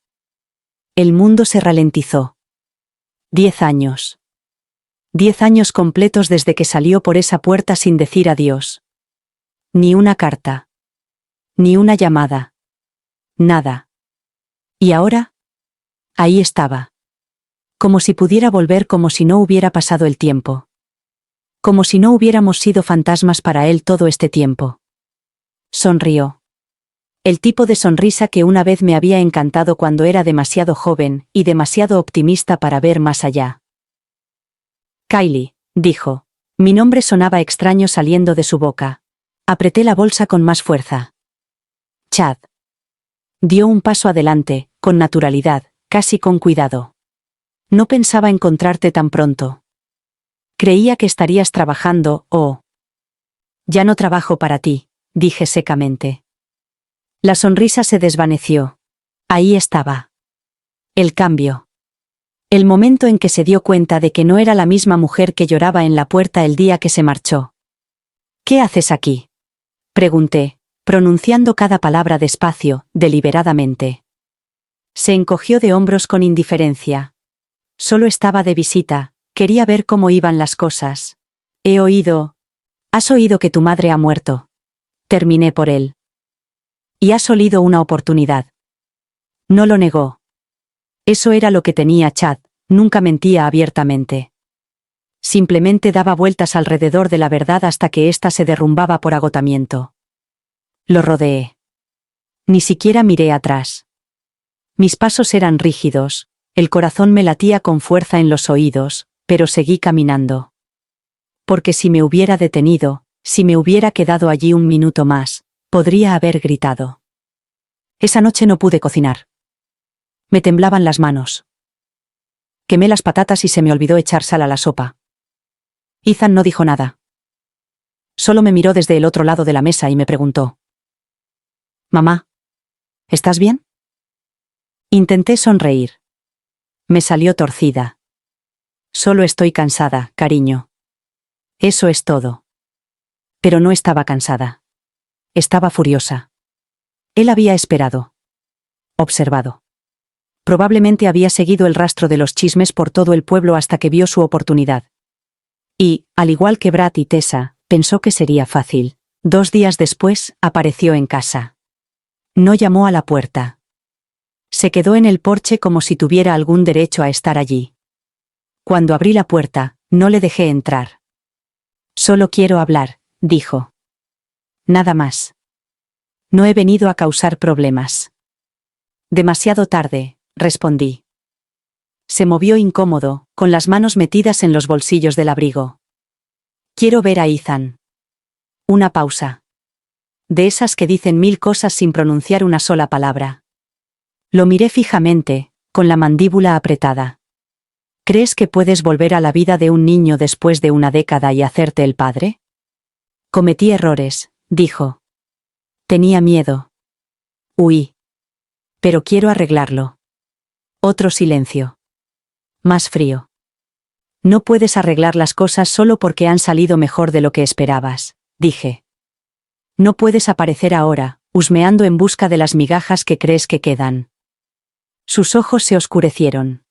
El mundo se ralentizó. 10 años. 10 años completos desde que salió por esa puerta sin decir adiós. Ni una carta. Ni una llamada. Nada. ¿Y ahora? Ahí estaba. Como si pudiera volver, como si no hubiera pasado el tiempo. Como si no hubiéramos sido fantasmas para él todo este tiempo. Sonrió. El tipo de sonrisa que una vez me había encantado cuando era demasiado joven y demasiado optimista para ver más allá. Kylie, dijo. Mi nombre sonaba extraño saliendo de su boca. Apreté la bolsa con más fuerza. Chad. Dio un paso adelante, con naturalidad, casi con cuidado. No pensaba encontrarte tan pronto. Creía que estarías trabajando, oh. Ya no trabajo para ti, dije secamente. La sonrisa se desvaneció. Ahí estaba. El cambio. El momento en que se dio cuenta de que no era la misma mujer que lloraba en la puerta el día que se marchó. ¿Qué haces aquí? Pregunté, pronunciando cada palabra despacio, deliberadamente. Se encogió de hombros con indiferencia. Solo estaba de visita, quería ver cómo iban las cosas. He oído... ¿Has oído que tu madre ha muerto? Terminé por él. Y has olido una oportunidad. No lo negó. Eso era lo que tenía Chad, nunca mentía abiertamente. Simplemente daba vueltas alrededor de la verdad hasta que ésta se derrumbaba por agotamiento. Lo rodeé. Ni siquiera miré atrás. Mis pasos eran rígidos, el corazón me latía con fuerza en los oídos, pero seguí caminando. Porque si me hubiera detenido, si me hubiera quedado allí un minuto más, podría haber gritado. Esa noche no pude cocinar. Me temblaban las manos. Quemé las patatas y se me olvidó echar sal a la sopa. Ethan no dijo nada. Solo me miró desde el otro lado de la mesa y me preguntó. Mamá, ¿estás bien? Intenté sonreír. Me salió torcida. Solo estoy cansada, cariño. Eso es todo. Pero no estaba cansada. Estaba furiosa. Él había esperado. Observado. Probablemente había seguido el rastro de los chismes por todo el pueblo hasta que vio su oportunidad. Y, al igual que Brad y Tessa, pensó que sería fácil. 2 días después, apareció en casa. No llamó a la puerta. Se quedó en el porche como si tuviera algún derecho a estar allí. Cuando abrí la puerta, no le dejé entrar. Solo quiero hablar, dijo. Nada más. No he venido a causar problemas. Demasiado tarde, respondí. Se movió incómodo, con las manos metidas en los bolsillos del abrigo. Quiero ver a Ethan. Una pausa. De esas que dicen 1000 cosas sin pronunciar una sola palabra. Lo miré fijamente, con la mandíbula apretada. ¿Crees que puedes volver a la vida de un niño después de una década y hacerte el padre? Cometí errores, dijo. Tenía miedo. Huí. Pero quiero arreglarlo. Otro silencio. Más frío. No puedes arreglar las cosas solo porque han salido mejor de lo que esperabas, dije. No puedes aparecer ahora, husmeando en busca de las migajas que crees que quedan. Sus ojos se oscurecieron.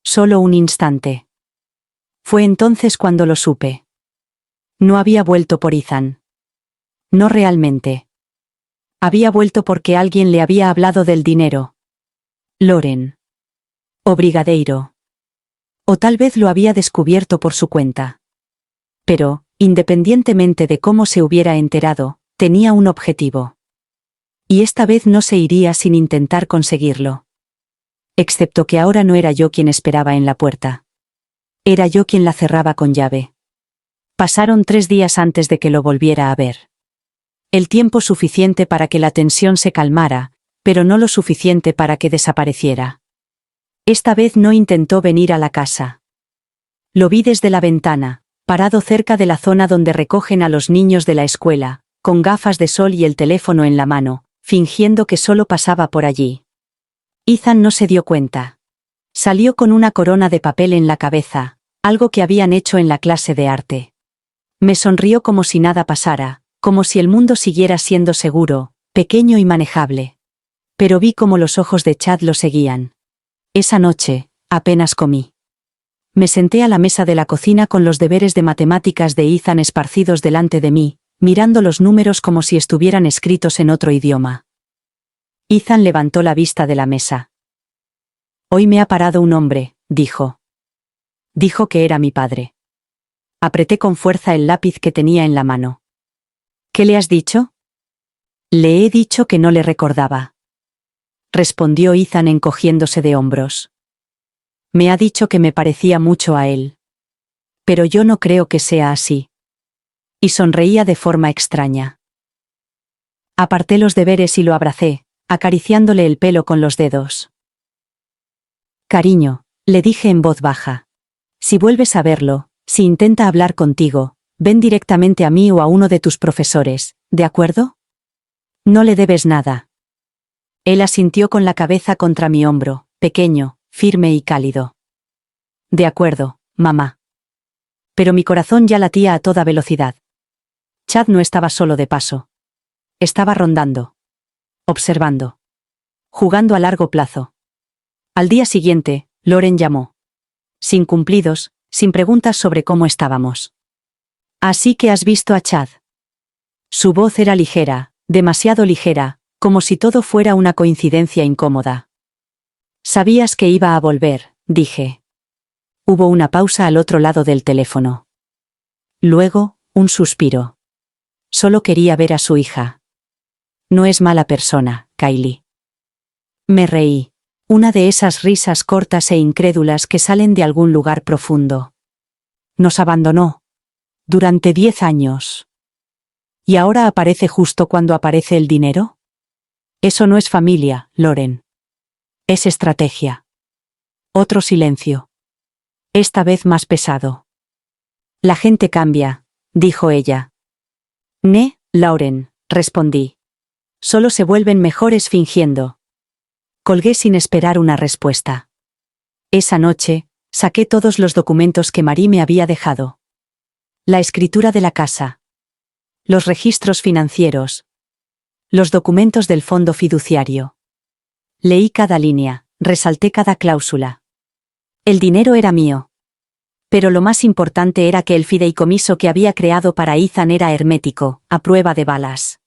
Solo un instante. Fue entonces cuando lo supe. No había vuelto por Ethan. No realmente. Había vuelto porque alguien le había hablado del dinero. Loren. O Brigadeiro. O tal vez lo había descubierto por su cuenta. Pero, independientemente de cómo se hubiera enterado, tenía un objetivo. Y esta vez no se iría sin intentar conseguirlo. Excepto que ahora no era yo quien esperaba en la puerta. Era yo quien la cerraba con llave. Pasaron 3 días antes de que lo volviera a ver. El tiempo suficiente para que la tensión se calmara, pero no lo suficiente para que desapareciera. Esta vez no intentó venir a la casa. Lo vi desde la ventana, parado cerca de la zona donde recogen a los niños de la escuela, con gafas de sol y el teléfono en la mano, fingiendo que solo pasaba por allí. Ethan no se dio cuenta. Salió con una corona de papel en la cabeza, algo que habían hecho en la clase de arte. Me sonrió como si nada pasara, como si el mundo siguiera siendo seguro, pequeño y manejable. Pero vi cómo los ojos de Chad lo seguían. Esa noche, apenas comí. Me senté a la mesa de la cocina con los deberes de matemáticas de Ethan esparcidos delante de mí, mirando los números como si estuvieran escritos en otro idioma. Ethan levantó la vista de la mesa. Hoy me ha parado un hombre, dijo. Dijo que era mi padre. Apreté con fuerza el lápiz que tenía en la mano. ¿Qué le has dicho? Le he dicho que no le recordaba. Respondió Ethan encogiéndose de hombros. Me ha dicho que me parecía mucho a él. Pero yo no creo que sea así. Y sonreía de forma extraña. Aparté los deberes y lo abracé, acariciándole el pelo con los dedos. Cariño, le dije en voz baja. Si vuelves a verlo, si intenta hablar contigo, ven directamente a mí o a uno de tus profesores, ¿de acuerdo? No le debes nada. Él asintió con la cabeza contra mi hombro, pequeño, firme y cálido. De acuerdo, mamá. Pero mi corazón ya latía a toda velocidad. Chad no estaba solo de paso. Estaba rondando. Observando. Jugando a largo plazo. Al día siguiente, Loren llamó. Sin cumplidos, sin preguntas sobre cómo estábamos. Así que has visto a Chad. Su voz era ligera, demasiado ligera, como si todo fuera una coincidencia incómoda. Sabías que iba a volver, dije. Hubo una pausa al otro lado del teléfono. Luego, un suspiro. Solo quería ver a su hija. No es mala persona, Kylie. Me reí. Una de esas risas cortas e incrédulas que salen de algún lugar profundo. Nos abandonó. Durante 10 años. ¿Y ahora aparece justo cuando aparece el dinero? Eso no es familia, Loren. Es estrategia. Otro silencio. Esta vez más pesado. La gente cambia, dijo ella. Lauren, respondí. Solo se vuelven mejores fingiendo. Colgué sin esperar una respuesta. Esa noche, saqué todos los documentos que Marie me había dejado. La escritura de la casa. Los registros financieros. Los documentos del fondo fiduciario. Leí cada línea, resalté cada cláusula. El dinero era mío. Pero lo más importante era que el fideicomiso que había creado para Ethan era hermético, a prueba de balas.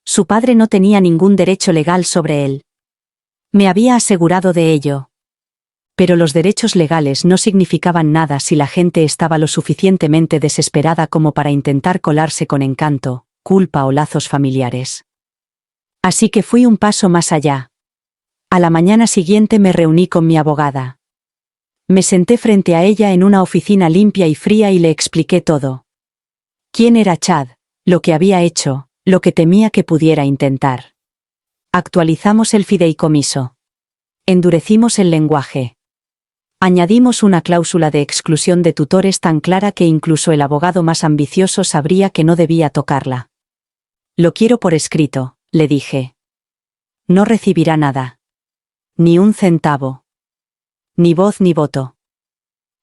Su padre no tenía ningún derecho legal sobre él. Me había asegurado de ello. Pero los derechos legales no significaban nada si la gente estaba lo suficientemente desesperada como para intentar colarse con encanto, culpa o lazos familiares. Así que fui un paso más allá. A la mañana siguiente me reuní con mi abogada. Me senté frente a ella en una oficina limpia y fría y le expliqué todo. ¿Quién era Chad? Lo que había hecho, lo que temía que pudiera intentar. Actualizamos el fideicomiso. Endurecimos el lenguaje. Añadimos una cláusula de exclusión de tutores tan clara que incluso el abogado más ambicioso sabría que no debía tocarla. Lo quiero por escrito, le dije. No recibirá nada. Ni un centavo. Ni voz ni voto.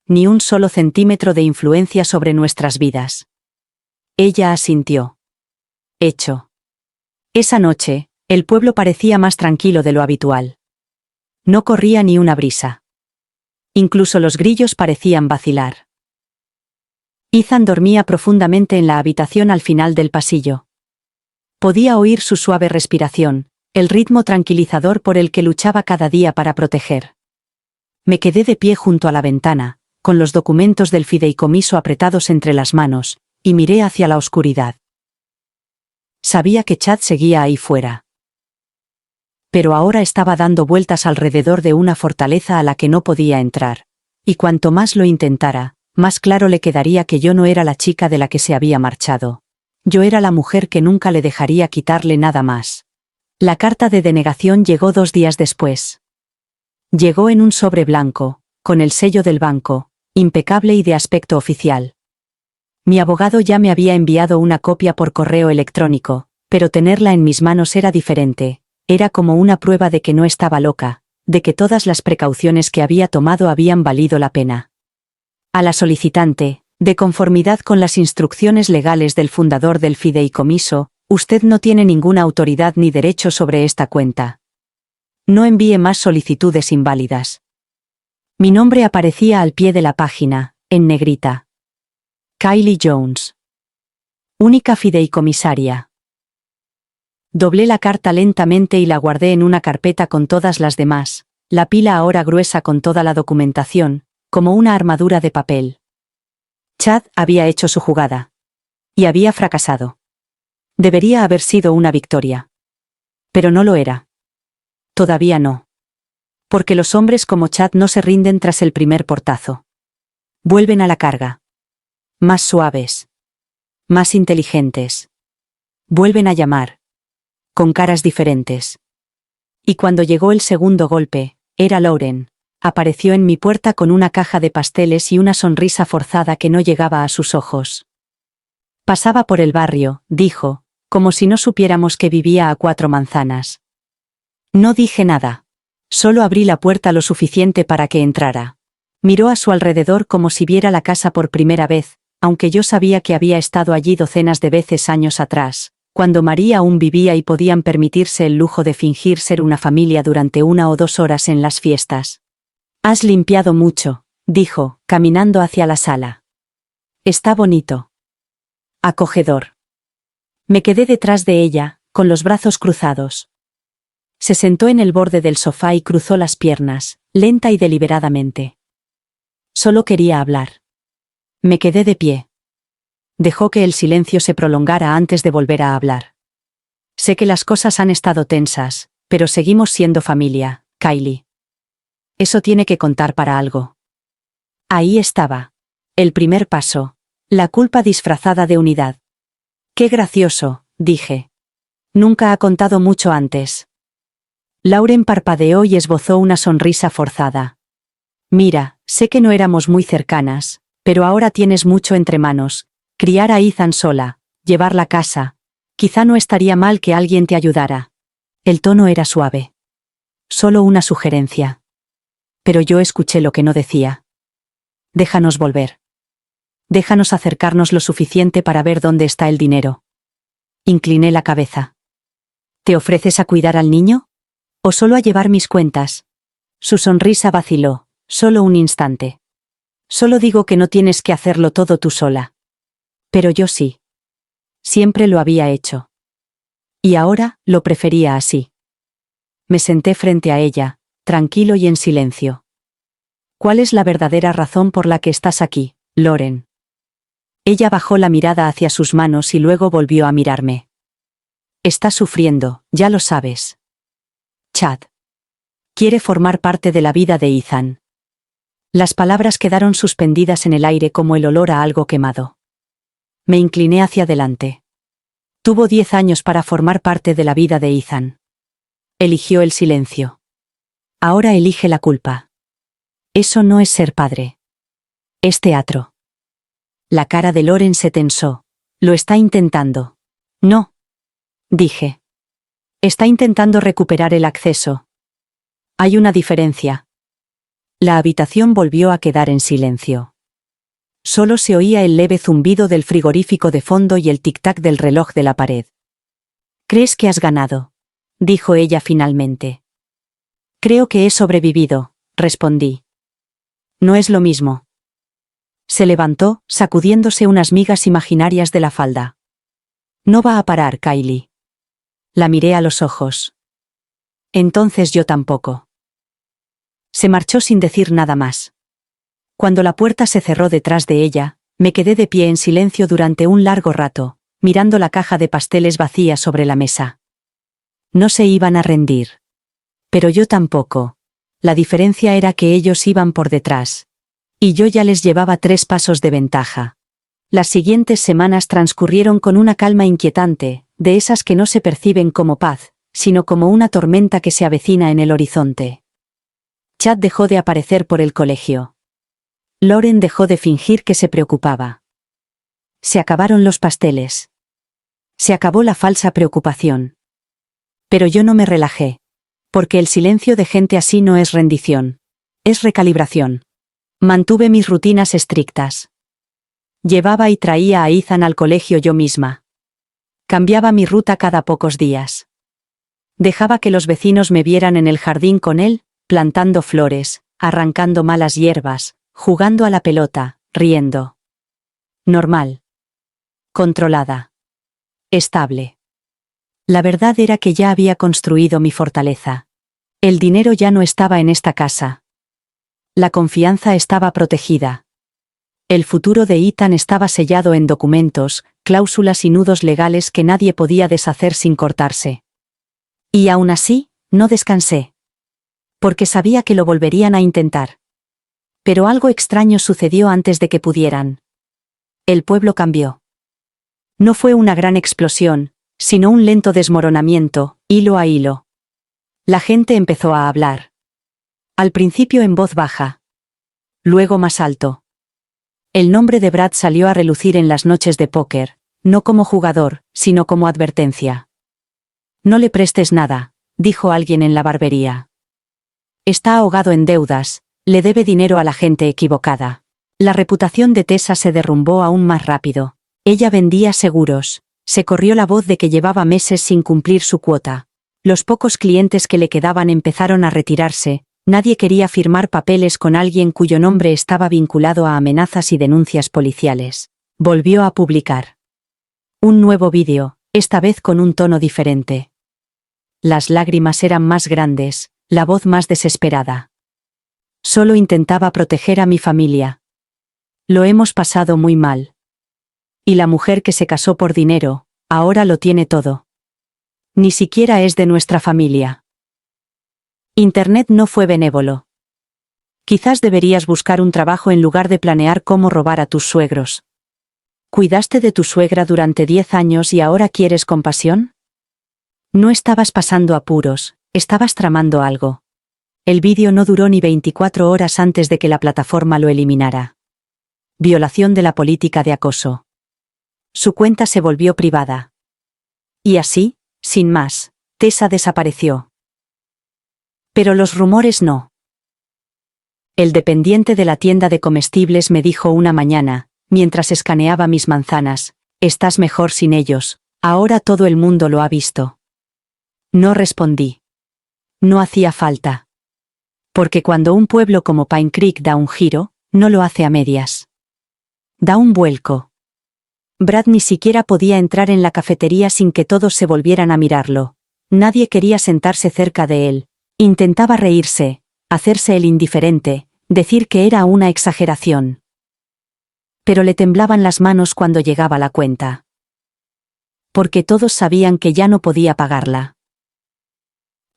Ni un solo centímetro de influencia sobre nuestras vidas. Ella asintió. Hecho. Esa noche, el pueblo parecía más tranquilo de lo habitual. No corría ni una brisa. Incluso los grillos parecían vacilar. Ethan dormía profundamente en la habitación al final del pasillo. Podía oír su suave respiración, el ritmo tranquilizador por el que luchaba cada día para proteger. Me quedé de pie junto a la ventana, con los documentos del fideicomiso apretados entre las manos, y miré hacia la oscuridad. Sabía que Chad seguía ahí fuera. Pero ahora estaba dando vueltas alrededor de una fortaleza a la que no podía entrar, y cuanto más lo intentara, más claro le quedaría que yo no era la chica de la que se había marchado. Yo era la mujer que nunca le dejaría quitarle nada más. La carta de denegación llegó 2 días después. Llegó en un sobre blanco, con el sello del banco, impecable y de aspecto oficial. Mi abogado ya me había enviado una copia por correo electrónico, pero tenerla en mis manos era diferente, era como una prueba de que no estaba loca, de que todas las precauciones que había tomado habían valido la pena. A la solicitante, de conformidad con las instrucciones legales del fundador del fideicomiso, usted no tiene ninguna autoridad ni derecho sobre esta cuenta. No envíe más solicitudes inválidas. Mi nombre aparecía al pie de la página, en negrita. Kylie Jones. Única fideicomisaria. Doblé la carta lentamente y la guardé en una carpeta con todas las demás, la pila ahora gruesa con toda la documentación, como una armadura de papel. Chad había hecho su jugada. Y había fracasado. Debería haber sido una victoria. Pero no lo era. Todavía no. Porque los hombres como Chad no se rinden tras el primer portazo. Vuelven a la carga. Más suaves. Más inteligentes. Vuelven a llamar. Con caras diferentes. Y cuando llegó el segundo golpe, era Lauren. Apareció en mi puerta con una caja de pasteles y una sonrisa forzada que no llegaba a sus ojos. Pasaba por el barrio, dijo, como si no supiéramos que vivía a 4 manzanas. No dije nada. Solo abrí la puerta lo suficiente para que entrara. Miró a su alrededor como si viera la casa por primera vez, aunque yo sabía que había estado allí docenas de veces años atrás, cuando María aún vivía y podían permitirse el lujo de fingir ser una familia durante 1 o 2 horas en las fiestas. Has limpiado mucho, dijo, caminando hacia la sala. Está bonito. Acogedor. Me quedé detrás de ella, con los brazos cruzados. Se sentó en el borde del sofá y cruzó las piernas, lenta y deliberadamente. Solo quería hablar. Me quedé de pie. Dejó que el silencio se prolongara antes de volver a hablar. Sé que las cosas han estado tensas, pero seguimos siendo familia, Kylie. Eso tiene que contar para algo. Ahí estaba. El primer paso. La culpa disfrazada de unidad. Qué gracioso, dije. Nunca ha contado mucho antes. Lauren parpadeó y esbozó una sonrisa forzada. Mira, sé que no éramos muy cercanas, pero ahora tienes mucho entre manos. Criar a Ethan sola, llevar la casa. Quizá no estaría mal que alguien te ayudara. El tono era suave. Solo una sugerencia. Pero yo escuché lo que no decía. Déjanos volver. Déjanos acercarnos lo suficiente para ver dónde está el dinero. Incliné la cabeza. ¿Te ofreces a cuidar al niño? ¿O solo a llevar mis cuentas? Su sonrisa vaciló, solo un instante. Solo digo que no tienes que hacerlo todo tú sola. Pero yo sí. Siempre lo había hecho. Y ahora, lo prefería así. Me senté frente a ella, tranquilo y en silencio. ¿Cuál es la verdadera razón por la que estás aquí, Lauren? Ella bajó la mirada hacia sus manos y luego volvió a mirarme. Estás sufriendo, ya lo sabes. Chad. Quiere formar parte de la vida de Ethan. Las palabras quedaron suspendidas en el aire como el olor a algo quemado. Me incliné hacia adelante. Tuvo 10 años para formar parte de la vida de Ethan. Eligió el silencio. Ahora elige la culpa. Eso no es ser padre. Es teatro. La cara de Lauren se tensó. Lo está intentando. No. Dije. Está intentando recuperar el acceso. Hay una diferencia. La habitación volvió a quedar en silencio. Solo se oía el leve zumbido del frigorífico de fondo y el tic-tac del reloj de la pared. ¿Crees que has ganado?, dijo ella finalmente. Creo que he sobrevivido, respondí. No es lo mismo. Se levantó, sacudiéndose unas migas imaginarias de la falda. No va a parar, Kylie. La miré a los ojos. Entonces yo tampoco. Se marchó sin decir nada más. Cuando la puerta se cerró detrás de ella, me quedé de pie en silencio durante un largo rato, mirando la caja de pasteles vacía sobre la mesa. No se iban a rendir. Pero yo tampoco. La diferencia era que ellos iban por detrás. Y yo ya les llevaba 3 pasos de ventaja. Las siguientes semanas transcurrieron con una calma inquietante, de esas que no se perciben como paz, sino como una tormenta que se avecina en el horizonte. Chad dejó de aparecer por el colegio. Lauren dejó de fingir que se preocupaba. Se acabaron los pasteles. Se acabó la falsa preocupación. Pero yo no me relajé. Porque el silencio de gente así no es rendición. Es recalibración. Mantuve mis rutinas estrictas. Llevaba y traía a Ethan al colegio yo misma. Cambiaba mi ruta cada pocos días. Dejaba que los vecinos me vieran en el jardín con él, plantando flores, arrancando malas hierbas, jugando a la pelota, riendo. Normal. Controlada. Estable. La verdad era que ya había construido mi fortaleza. El dinero ya no estaba en esta casa. La confianza estaba protegida. El futuro de Ethan estaba sellado en documentos, cláusulas y nudos legales que nadie podía deshacer sin cortarse. Y aún así, no descansé. Porque sabía que lo volverían a intentar. Pero algo extraño sucedió antes de que pudieran. El pueblo cambió. No fue una gran explosión, sino un lento desmoronamiento, hilo a hilo. La gente empezó a hablar. Al principio en voz baja. Luego más alto. El nombre de Brad salió a relucir en las noches de póker, no como jugador, sino como advertencia. No le prestes nada, dijo alguien en la barbería. Está ahogado en deudas, le debe dinero a la gente equivocada. La reputación de Tessa se derrumbó aún más rápido. Ella vendía seguros. Se corrió la voz de que llevaba meses sin cumplir su cuota. Los pocos clientes que le quedaban empezaron a retirarse. Nadie quería firmar papeles con alguien cuyo nombre estaba vinculado a amenazas y denuncias policiales. Volvió a publicar un nuevo vídeo, esta vez con un tono diferente. Las lágrimas eran más grandes, la voz más desesperada. Solo intentaba proteger a mi familia. Lo hemos pasado muy mal. Y la mujer que se casó por dinero, ahora lo tiene todo. Ni siquiera es de nuestra familia. Internet no fue benévolo. Quizás deberías buscar un trabajo en lugar de planear cómo robar a tus suegros. ¿Cuidaste de tu suegra durante 10 años y ahora quieres compasión? No estabas pasando apuros, estabas tramando algo. El vídeo no duró ni 24 horas antes de que la plataforma lo eliminara. Violación de la política de acoso. Su cuenta se volvió privada. Y así, sin más, Tessa desapareció. Pero los rumores no. El dependiente de la tienda de comestibles me dijo una mañana, mientras escaneaba mis manzanas, «Estás mejor sin ellos, ahora todo el mundo lo ha visto». No respondí. No hacía falta. Porque cuando un pueblo como Pine Creek da un giro, no lo hace a medias. Da un vuelco. Brad ni siquiera podía entrar en la cafetería sin que todos se volvieran a mirarlo. Nadie quería sentarse cerca de él. Intentaba reírse, hacerse el indiferente, decir que era una exageración. Pero le temblaban las manos cuando llegaba la cuenta. Porque todos sabían que ya no podía pagarla.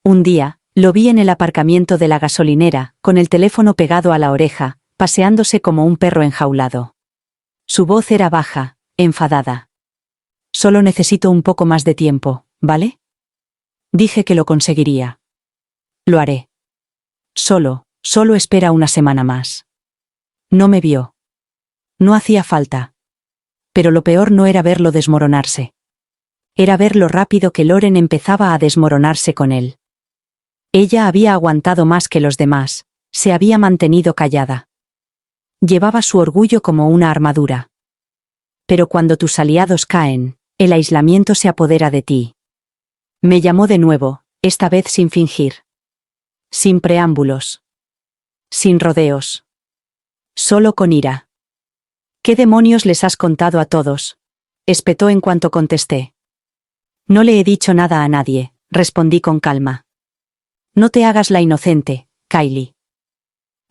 Un día, lo vi en el aparcamiento de la gasolinera, con el teléfono pegado a la oreja, paseándose como un perro enjaulado. Su voz era baja, enfadada. «Solo necesito un poco más de tiempo, ¿vale?» Dije que lo conseguiría. «Lo haré. Solo espera una semana más». No me vio. No hacía falta. Pero lo peor no era verlo desmoronarse. Era ver lo rápido que Lauren empezaba a desmoronarse con él. Ella había aguantado más que los demás, se había mantenido callada. Llevaba su orgullo como una armadura. Pero cuando tus aliados caen, el aislamiento se apodera de ti. Me llamó de nuevo, esta vez sin fingir. Sin preámbulos. Sin rodeos. Solo con ira. «¿Qué demonios les has contado a todos?», espetó en cuanto contesté. «No le he dicho nada a nadie», respondí con calma. «No te hagas la inocente, Kylie.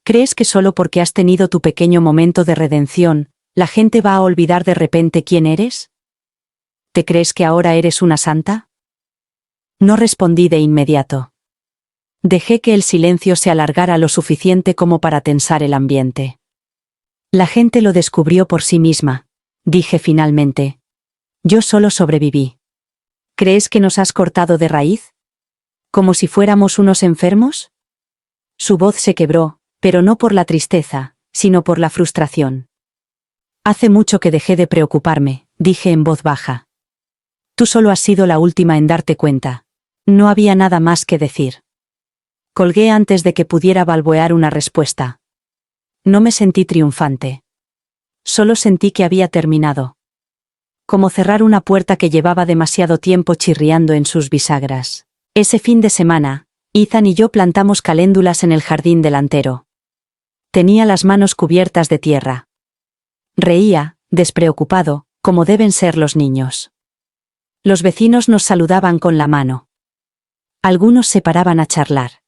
¿Crees que solo porque has tenido tu pequeño momento de redención, la gente va a olvidar de repente quién eres? ¿Te crees que ahora eres una santa?» No respondí de inmediato. Dejé que el silencio se alargara lo suficiente como para tensar el ambiente. La gente lo descubrió por sí misma. dije finalmente. Yo solo sobreviví. ¿Crees que nos has cortado de raíz? ¿Como si fuéramos unos enfermos? Su voz se quebró, pero no por la tristeza, sino por la frustración. Hace mucho que dejé de preocuparme, dije en voz baja. Tú solo has sido la última en darte cuenta. No había nada más que decir. Colgué antes de que pudiera balbucear una respuesta. No me sentí triunfante. Solo sentí que había terminado. Como cerrar una puerta que llevaba demasiado tiempo chirriando en sus bisagras. Ese fin de semana, Ethan y yo plantamos caléndulas en el jardín delantero. Tenía las manos cubiertas de tierra. Reía, despreocupado, como deben ser los niños. Los vecinos nos saludaban con la mano. Algunos se paraban a charlar.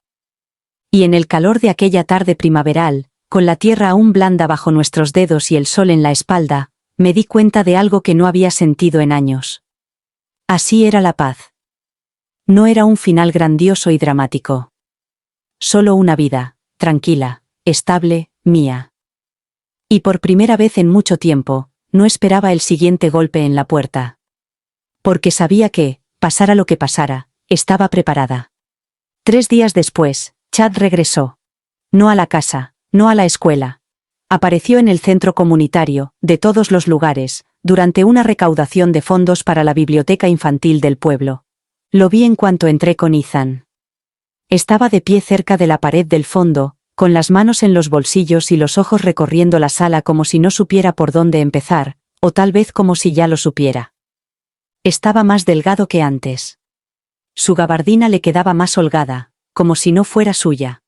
Y en el calor de aquella tarde primaveral, con la tierra aún blanda bajo nuestros dedos y el sol en la espalda, me di cuenta de algo que no había sentido en años. Así era la paz. No era un final grandioso y dramático. Solo una vida, tranquila, estable, mía. Y por primera vez en mucho tiempo, no esperaba el siguiente golpe en la puerta. Porque sabía que, pasara lo que pasara, estaba preparada. 3 días después, Chad regresó. No a la casa, no a la escuela. Apareció en el centro comunitario, de todos los lugares, durante una recaudación de fondos para la biblioteca infantil del pueblo. Lo vi en cuanto entré con Ethan. Estaba de pie cerca de la pared del fondo, con las manos en los bolsillos y los ojos recorriendo la sala como si no supiera por dónde empezar, o tal vez como si ya lo supiera. Estaba más delgado que antes. Su gabardina le quedaba más holgada, como si no fuera suya.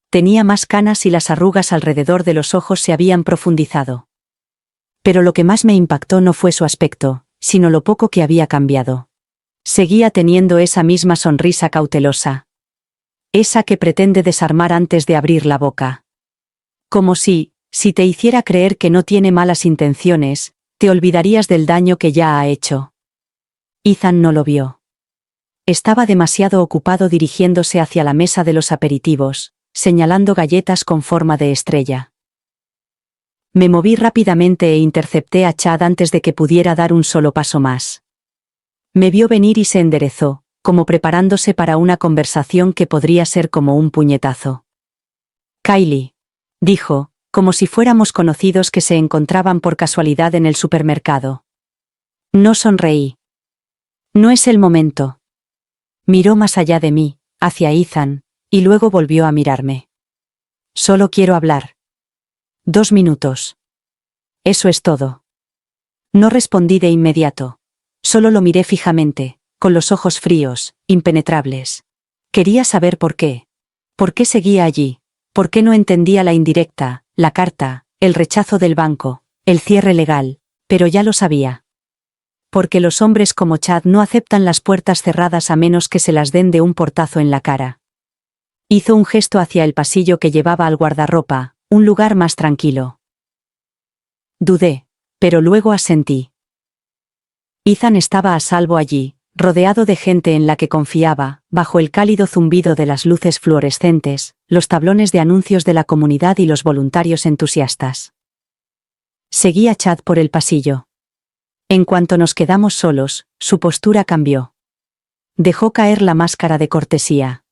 Tenía más canas y las arrugas alrededor de los ojos se habían profundizado. Pero lo que más me impactó no fue su aspecto, sino lo poco que había cambiado. Seguía teniendo esa misma sonrisa cautelosa. Esa que pretende desarmar antes de abrir la boca. Como si te hiciera creer que no tiene malas intenciones, te olvidarías del daño que ya ha hecho. Ethan no lo vio. Estaba demasiado ocupado dirigiéndose hacia la mesa de los aperitivos, señalando galletas con forma de estrella. Me moví rápidamente e intercepté a Chad antes de que pudiera dar un solo paso más. Me vio venir y se enderezó, como preparándose para una conversación que podría ser como un puñetazo. Kylie, dijo, como si fuéramos conocidos que se encontraban por casualidad en el supermercado. No sonreí. No es el momento. Miró más allá de mí, hacia Ethan, y luego volvió a mirarme. Solo quiero hablar. 2 minutos. Eso es todo. No respondí de inmediato. Solo lo miré fijamente, con los ojos fríos, impenetrables. Quería saber por qué. ¿Por qué seguía allí? ¿Por qué no entendía la indirecta, la carta, el rechazo del banco, el cierre legal? Pero ya lo sabía. Porque los hombres como Chad no aceptan las puertas cerradas a menos que se las den de un portazo en la cara. Hizo un gesto hacia el pasillo que llevaba al guardarropa, un lugar más tranquilo. Dudé, pero luego asentí. Ethan estaba a salvo allí, rodeado de gente en la que confiaba, bajo el cálido zumbido de las luces fluorescentes, los tablones de anuncios de la comunidad y los voluntarios entusiastas. Seguí a Chad por el pasillo. En cuanto nos quedamos solos, su postura cambió. Dejó caer la máscara de cortesía.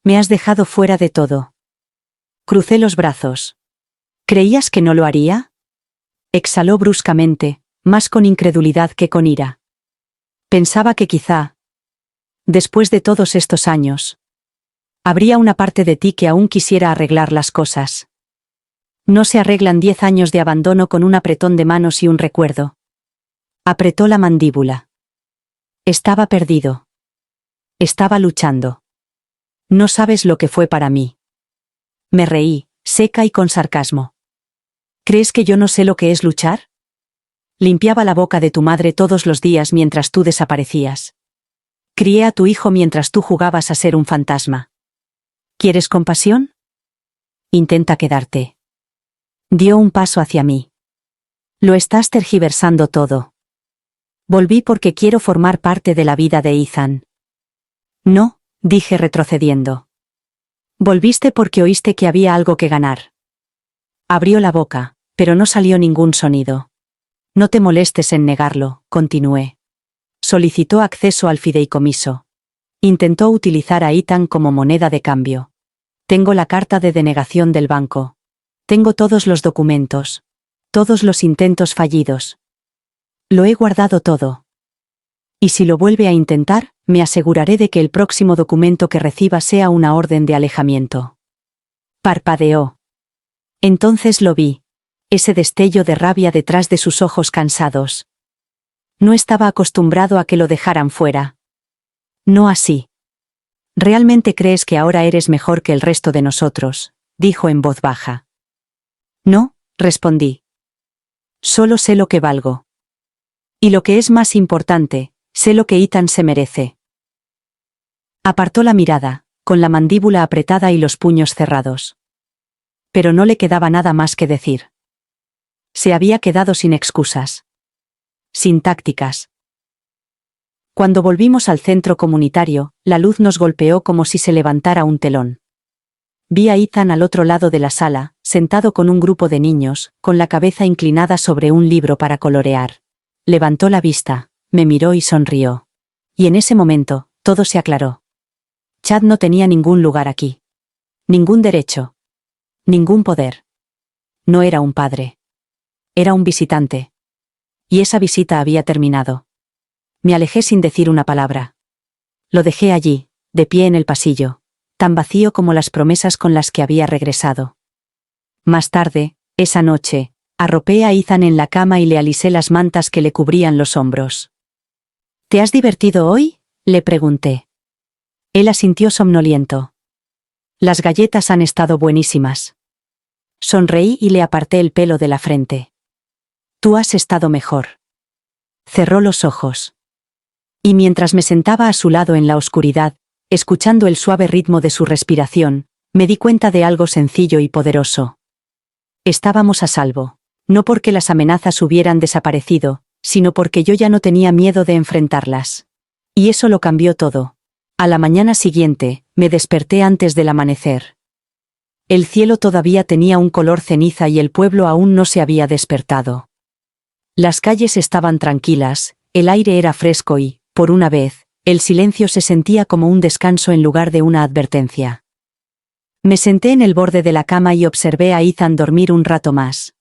Me has dejado fuera de todo. Crucé los brazos. ¿Creías que no lo haría? Exhaló bruscamente, más con incredulidad que con ira. Pensaba que quizá, después de todos estos años, habría una parte de ti que aún quisiera arreglar las cosas. No se arreglan 10 años de abandono con un apretón de manos y un recuerdo. Apretó la mandíbula. Estaba perdido. Estaba luchando. No sabes lo que fue para mí. Me reí, seca y con sarcasmo. ¿Crees que yo no sé lo que es luchar? Limpiaba la boca de tu madre todos los días mientras tú desaparecías. Crié a tu hijo mientras tú jugabas a ser un fantasma. ¿Quieres compasión? Intenta quedarte. Dio un paso hacia mí. Lo estás tergiversando todo. Volví porque quiero formar parte de la vida de Ethan. No, dije retrocediendo. Volviste porque oíste que había algo que ganar. Abrió la boca, pero no salió ningún sonido. No te molestes en negarlo, continué. Solicitó acceso al fideicomiso. Intentó utilizar a Ethan como moneda de cambio. Tengo la carta de denegación del banco. Tengo todos los documentos. Todos los intentos fallidos. Lo he guardado todo. Y si lo vuelve a intentar, me aseguraré de que el próximo documento que reciba sea una orden de alejamiento. Parpadeó. Entonces lo vi. Ese destello de rabia detrás de sus ojos cansados. No estaba acostumbrado a que lo dejaran fuera. No así. ¿Realmente crees que ahora eres mejor que el resto de nosotros?, dijo en voz baja. No, respondí. Solo sé lo que valgo. Y lo que es más importante, sé lo que Ethan se merece. Apartó la mirada, con la mandíbula apretada y los puños cerrados. Pero no le quedaba nada más que decir. Se había quedado sin excusas. Sin tácticas. Cuando volvimos al centro comunitario, la luz nos golpeó como si se levantara un telón. Vi a Ethan al otro lado de la sala, sentado con un grupo de niños, con la cabeza inclinada sobre un libro para colorear. Levantó la vista, me miró y sonrió. Y en ese momento, todo se aclaró. Chad no tenía ningún lugar aquí. Ningún derecho. Ningún poder. No era un padre. Era un visitante. Y esa visita había terminado. Me alejé sin decir una palabra. Lo dejé allí, de pie en el pasillo, tan vacío como las promesas con las que había regresado. Más tarde, esa noche, arropé a Ethan en la cama y le alisé las mantas que le cubrían los hombros. ¿Te has divertido hoy?, le pregunté. Él asintió somnoliento. Las galletas han estado buenísimas. Sonreí y le aparté el pelo de la frente. Tú has estado mejor. Cerró los ojos. Y mientras me sentaba a su lado en la oscuridad, escuchando el suave ritmo de su respiración, me di cuenta de algo sencillo y poderoso. Estábamos a salvo, no porque las amenazas hubieran desaparecido, sino porque yo ya no tenía miedo de enfrentarlas. Y eso lo cambió todo. A la mañana siguiente, me desperté antes del amanecer. El cielo todavía tenía un color ceniza y el pueblo aún no se había despertado. Las calles estaban tranquilas, el aire era fresco y, por una vez, el silencio se sentía como un descanso en lugar de una advertencia. Me senté en el borde de la cama y observé a Ethan dormir un rato más.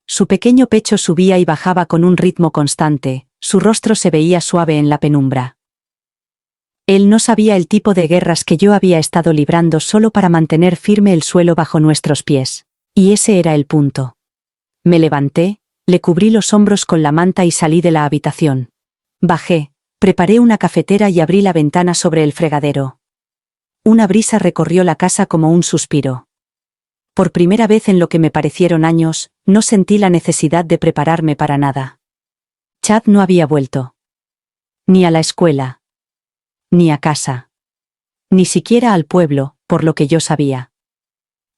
Su pequeño pecho subía y bajaba con un ritmo constante, su rostro se veía suave en la penumbra. Él no sabía el tipo de guerras que yo había estado librando solo para mantener firme el suelo bajo nuestros pies, y ese era el punto. Me levanté, le cubrí los hombros con la manta y salí de la habitación. Bajé, preparé una cafetera y abrí la ventana sobre el fregadero. Una brisa recorrió la casa como un suspiro. Por primera vez en lo que me parecieron años, no sentí la necesidad de prepararme para nada. Chad no había vuelto. Ni a la escuela. Ni a casa. Ni siquiera al pueblo, por lo que yo sabía.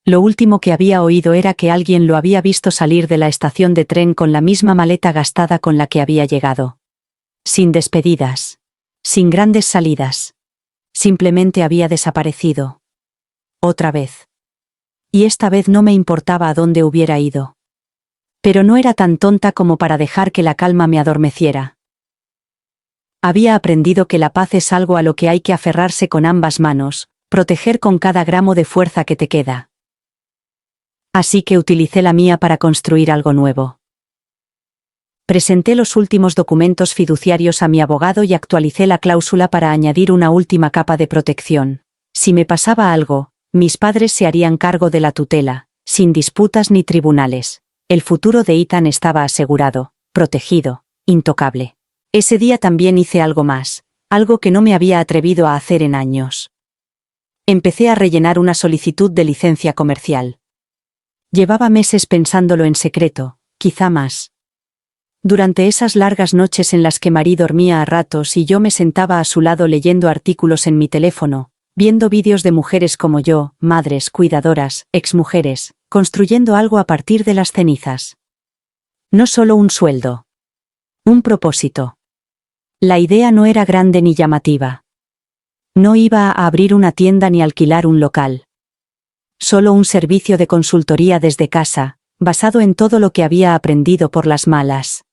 Lo último que había oído era que alguien lo había visto salir de la estación de tren con la misma maleta gastada con la que había llegado. Sin despedidas. Sin grandes salidas. Simplemente había desaparecido. Otra vez. Y esta vez no me importaba a dónde hubiera ido. Pero no era tan tonta como para dejar que la calma me adormeciera. Había aprendido que la paz es algo a lo que hay que aferrarse con ambas manos, proteger con cada gramo de fuerza que te queda. Así que utilicé la mía para construir algo nuevo. Presenté los últimos documentos fiduciarios a mi abogado y actualicé la cláusula para añadir una última capa de protección. Si me pasaba algo, mis padres se harían cargo de la tutela, sin disputas ni tribunales. El futuro de Ethan estaba asegurado, protegido, intocable. Ese día también hice algo más, algo que no me había atrevido a hacer en años. Empecé a rellenar una solicitud de licencia comercial. Llevaba meses pensándolo en secreto, quizá más. Durante esas largas noches en las que Marie dormía a ratos y yo me sentaba a su lado leyendo artículos en mi teléfono, viendo vídeos de mujeres como yo, madres, cuidadoras, exmujeres, construyendo algo a partir de las cenizas. No solo un sueldo. Un propósito. La idea no era grande ni llamativa. No iba a abrir una tienda ni alquilar un local. Solo un servicio de consultoría desde casa, basado en todo lo que había aprendido por las malas.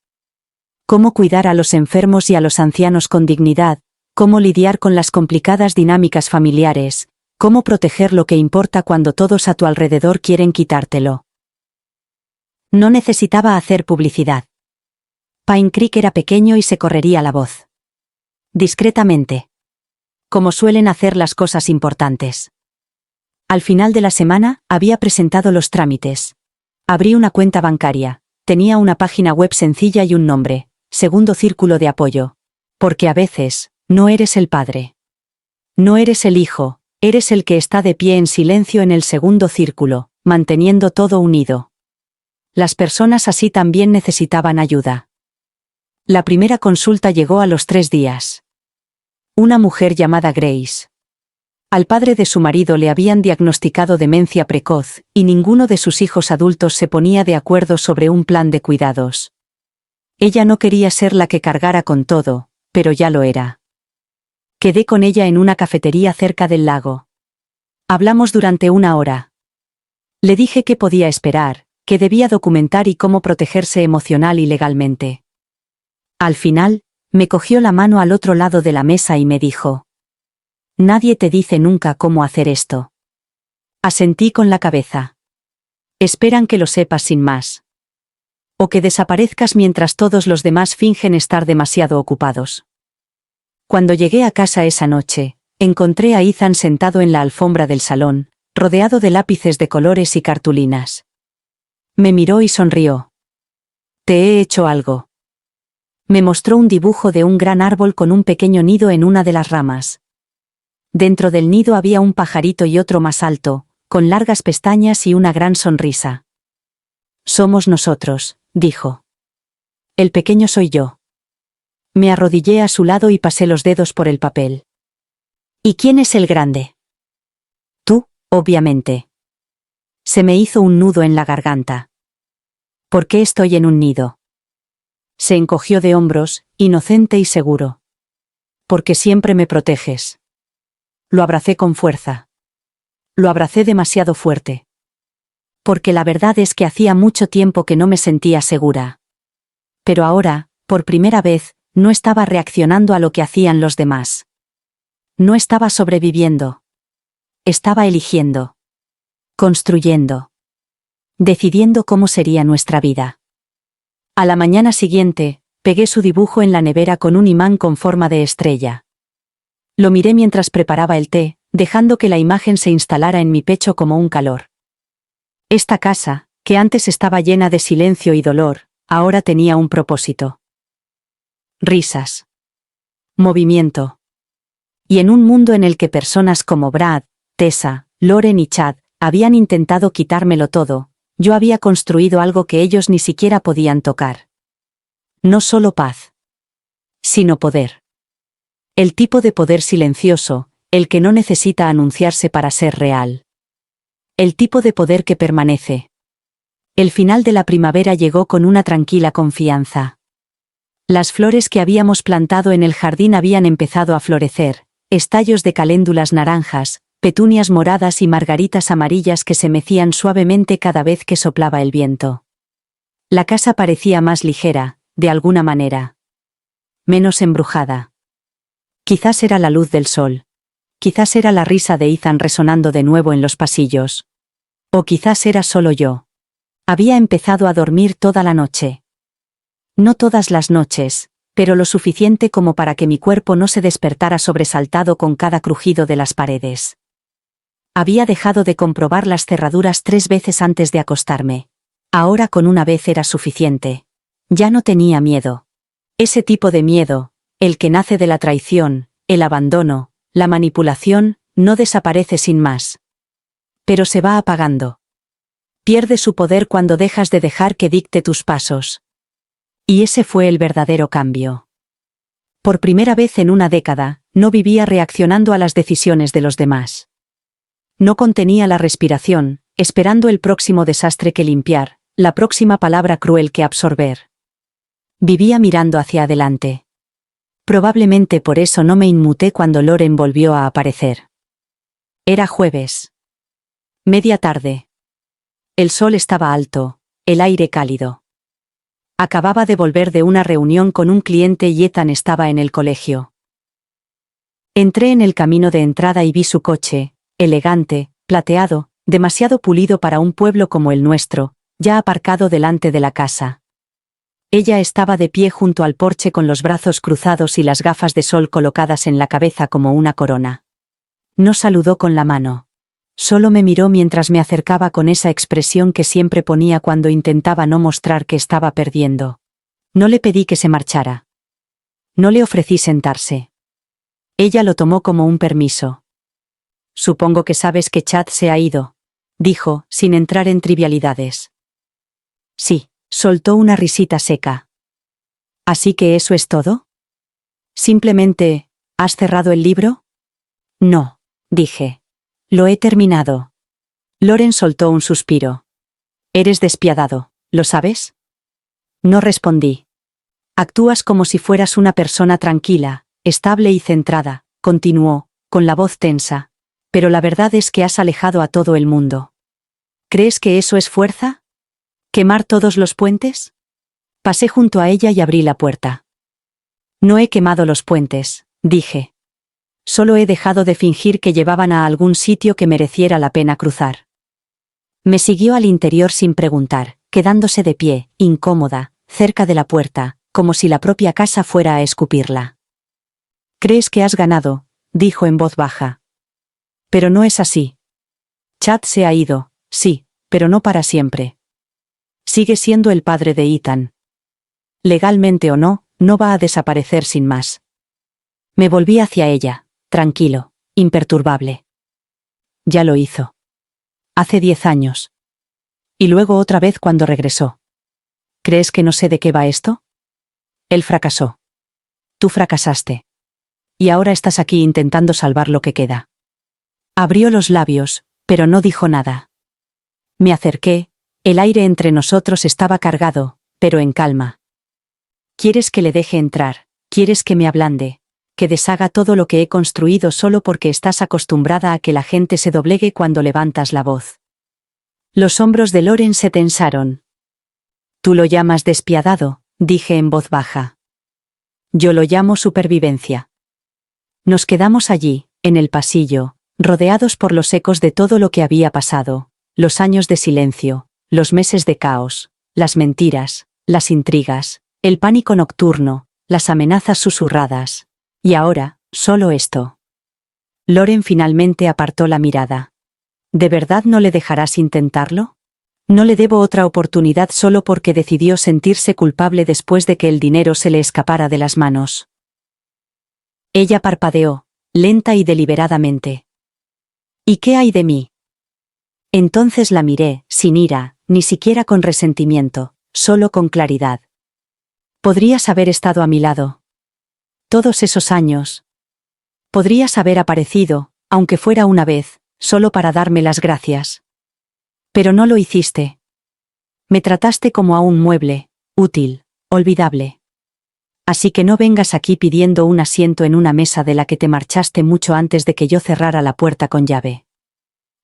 Cómo cuidar a los enfermos y a los ancianos con dignidad, cómo lidiar con las complicadas dinámicas familiares, cómo proteger lo que importa cuando todos a tu alrededor quieren quitártelo. No necesitaba hacer publicidad. Pine Creek era pequeño y se correría la voz. Discretamente. Como suelen hacer las cosas importantes. Al final de la semana, había presentado los trámites. Abrí una cuenta bancaria. Tenía una página web sencilla y un nombre. Segundo círculo de apoyo. Porque a veces, no eres el padre. No eres el hijo, eres el que está de pie en silencio en el segundo círculo, manteniendo todo unido. Las personas así también necesitaban ayuda. La primera consulta llegó a los 3 días. Una mujer llamada Grace. Al padre de su marido le habían diagnosticado demencia precoz, y ninguno de sus hijos adultos se ponía de acuerdo sobre un plan de cuidados. Ella no quería ser la que cargara con todo, pero ya lo era. Quedé con ella en una cafetería cerca del lago. Hablamos durante 1 hora. Le dije qué podía esperar, qué debía documentar y cómo protegerse emocional y legalmente. Al final, me cogió la mano al otro lado de la mesa y me dijo: «Nadie te dice nunca cómo hacer esto». Asentí con la cabeza. Esperan que lo sepas sin más. O que desaparezcas mientras todos los demás fingen estar demasiado ocupados. Cuando llegué a casa esa noche, encontré a Ethan sentado en la alfombra del salón, rodeado de lápices de colores y cartulinas. Me miró y sonrió. «Te he hecho algo». Me mostró un dibujo de un gran árbol con un pequeño nido en una de las ramas. Dentro del nido había un pajarito y otro más alto, con largas pestañas y una gran sonrisa. «Somos nosotros», dijo. «El pequeño soy yo». Me arrodillé a su lado y pasé los dedos por el papel. «¿Y quién es el grande?» «Tú, obviamente». Se me hizo un nudo en la garganta. «¿Por qué estoy en un nido?» Se encogió de hombros, inocente y seguro. «Porque siempre me proteges». Lo abracé con fuerza. Lo abracé demasiado fuerte. Porque la verdad es que hacía mucho tiempo que no me sentía segura. Pero ahora, por primera vez, no estaba reaccionando a lo que hacían los demás. No estaba sobreviviendo. Estaba eligiendo. Construyendo. Decidiendo cómo sería nuestra vida. A la mañana siguiente, pegué su dibujo en la nevera con un imán con forma de estrella. Lo miré mientras preparaba el té, dejando que la imagen se instalara en mi pecho como un calor. Esta casa, que antes estaba llena de silencio y dolor, ahora tenía un propósito. Risas. Movimiento. Y en un mundo en el que personas como Brad, Tessa, Lauren y Chad habían intentado quitármelo todo, yo había construido algo que ellos ni siquiera podían tocar. No solo paz, sino poder. El tipo de poder silencioso, el que no necesita anunciarse para ser real. El tipo de poder que permanece. El final de la primavera llegó con una tranquila confianza. Las flores que habíamos plantado en el jardín habían empezado a florecer, estallos de caléndulas naranjas, petunias moradas y margaritas amarillas que se mecían suavemente cada vez que soplaba el viento. La casa parecía más ligera, de alguna manera. Menos embrujada. Quizás era la luz del sol. Quizás era la risa de Ethan resonando de nuevo en los pasillos. O quizás era solo yo. Había empezado a dormir toda la noche. No todas las noches, pero lo suficiente como para que mi cuerpo no se despertara sobresaltado con cada crujido de las paredes. Había dejado de comprobar las cerraduras 3 veces antes de acostarme. Ahora con una vez era suficiente. Ya no tenía miedo. Ese tipo de miedo, el que nace de la traición, el abandono, la manipulación, no desaparece sin más. Pero se va apagando. Pierde su poder cuando dejas de dejar que dicte tus pasos. Y ese fue el verdadero cambio. Por primera vez en una década, no vivía reaccionando a las decisiones de los demás. No contenía la respiración, esperando el próximo desastre que limpiar, la próxima palabra cruel que absorber. Vivía mirando hacia adelante. Probablemente por eso no me inmuté cuando Lauren volvió a aparecer. Era jueves. Media tarde. El sol estaba alto, el aire cálido. Acababa de volver de una reunión con un cliente y Ethan estaba en el colegio. Entré en el camino de entrada y vi su coche, elegante, plateado, demasiado pulido para un pueblo como el nuestro, ya aparcado delante de la casa. Ella estaba de pie junto al porche con los brazos cruzados y las gafas de sol colocadas en la cabeza como una corona. No saludó con la mano. Solo me miró mientras me acercaba con esa expresión que siempre ponía cuando intentaba no mostrar que estaba perdiendo. No le pedí que se marchara. No le ofrecí sentarse. Ella lo tomó como un permiso. Supongo que sabes que Chad se ha ido, dijo, sin entrar en trivialidades. Sí, soltó una risita seca. ¿Así que eso es todo? Simplemente, ¿has cerrado el libro? No, dije. Lo he terminado. Loren soltó un suspiro. Eres despiadado, ¿lo sabes? No respondí. Actúas como si fueras una persona tranquila, estable y centrada, continuó, con la voz tensa. Pero la verdad es que has alejado a todo el mundo. ¿Crees que eso es fuerza? ¿Quemar todos los puentes? Pasé junto a ella y abrí la puerta. No he quemado los puentes, dije. Solo he dejado de fingir que llevaban a algún sitio que mereciera la pena cruzar. Me siguió al interior sin preguntar, quedándose de pie, incómoda, cerca de la puerta, como si la propia casa fuera a escupirla. ¿Crees que has ganado?, dijo en voz baja. Pero no es así. Chad se ha ido, sí, pero no para siempre. Sigue siendo el padre de Ethan. Legalmente o no, no va a desaparecer sin más. Me volví hacia ella, tranquilo, imperturbable. Ya lo hizo. Hace 10 años. Y luego otra vez cuando regresó. ¿Crees que no sé de qué va esto? Él fracasó. Tú fracasaste. Y ahora estás aquí intentando salvar lo que queda. Abrió los labios, pero no dijo nada. Me acerqué, el aire entre nosotros estaba cargado, pero en calma. ¿Quieres que le deje entrar? ¿Quieres que me ablande? ¿Que deshaga todo lo que he construido solo porque estás acostumbrada a que la gente se doblegue cuando levantas la voz? Los hombros de Loren se tensaron. Tú lo llamas despiadado, dije en voz baja. Yo lo llamo supervivencia. Nos quedamos allí, en el pasillo, rodeados por los ecos de todo lo que había pasado, los años de silencio, los meses de caos, las mentiras, las intrigas, el pánico nocturno, las amenazas susurradas. Y ahora, solo esto. Loren finalmente apartó la mirada. ¿De verdad no le dejarás intentarlo? No le debo otra oportunidad solo porque decidió sentirse culpable después de que el dinero se le escapara de las manos. Ella parpadeó, lenta y deliberadamente. ¿Y qué hay de mí? Entonces la miré, sin ira, ni siquiera con resentimiento, solo con claridad. Podrías haber estado a mi lado. Todos esos años. Podrías haber aparecido, aunque fuera una vez, solo para darme las gracias. Pero no lo hiciste. Me trataste como a un mueble, útil, olvidable. Así que no vengas aquí pidiendo un asiento en una mesa de la que te marchaste mucho antes de que yo cerrara la puerta con llave.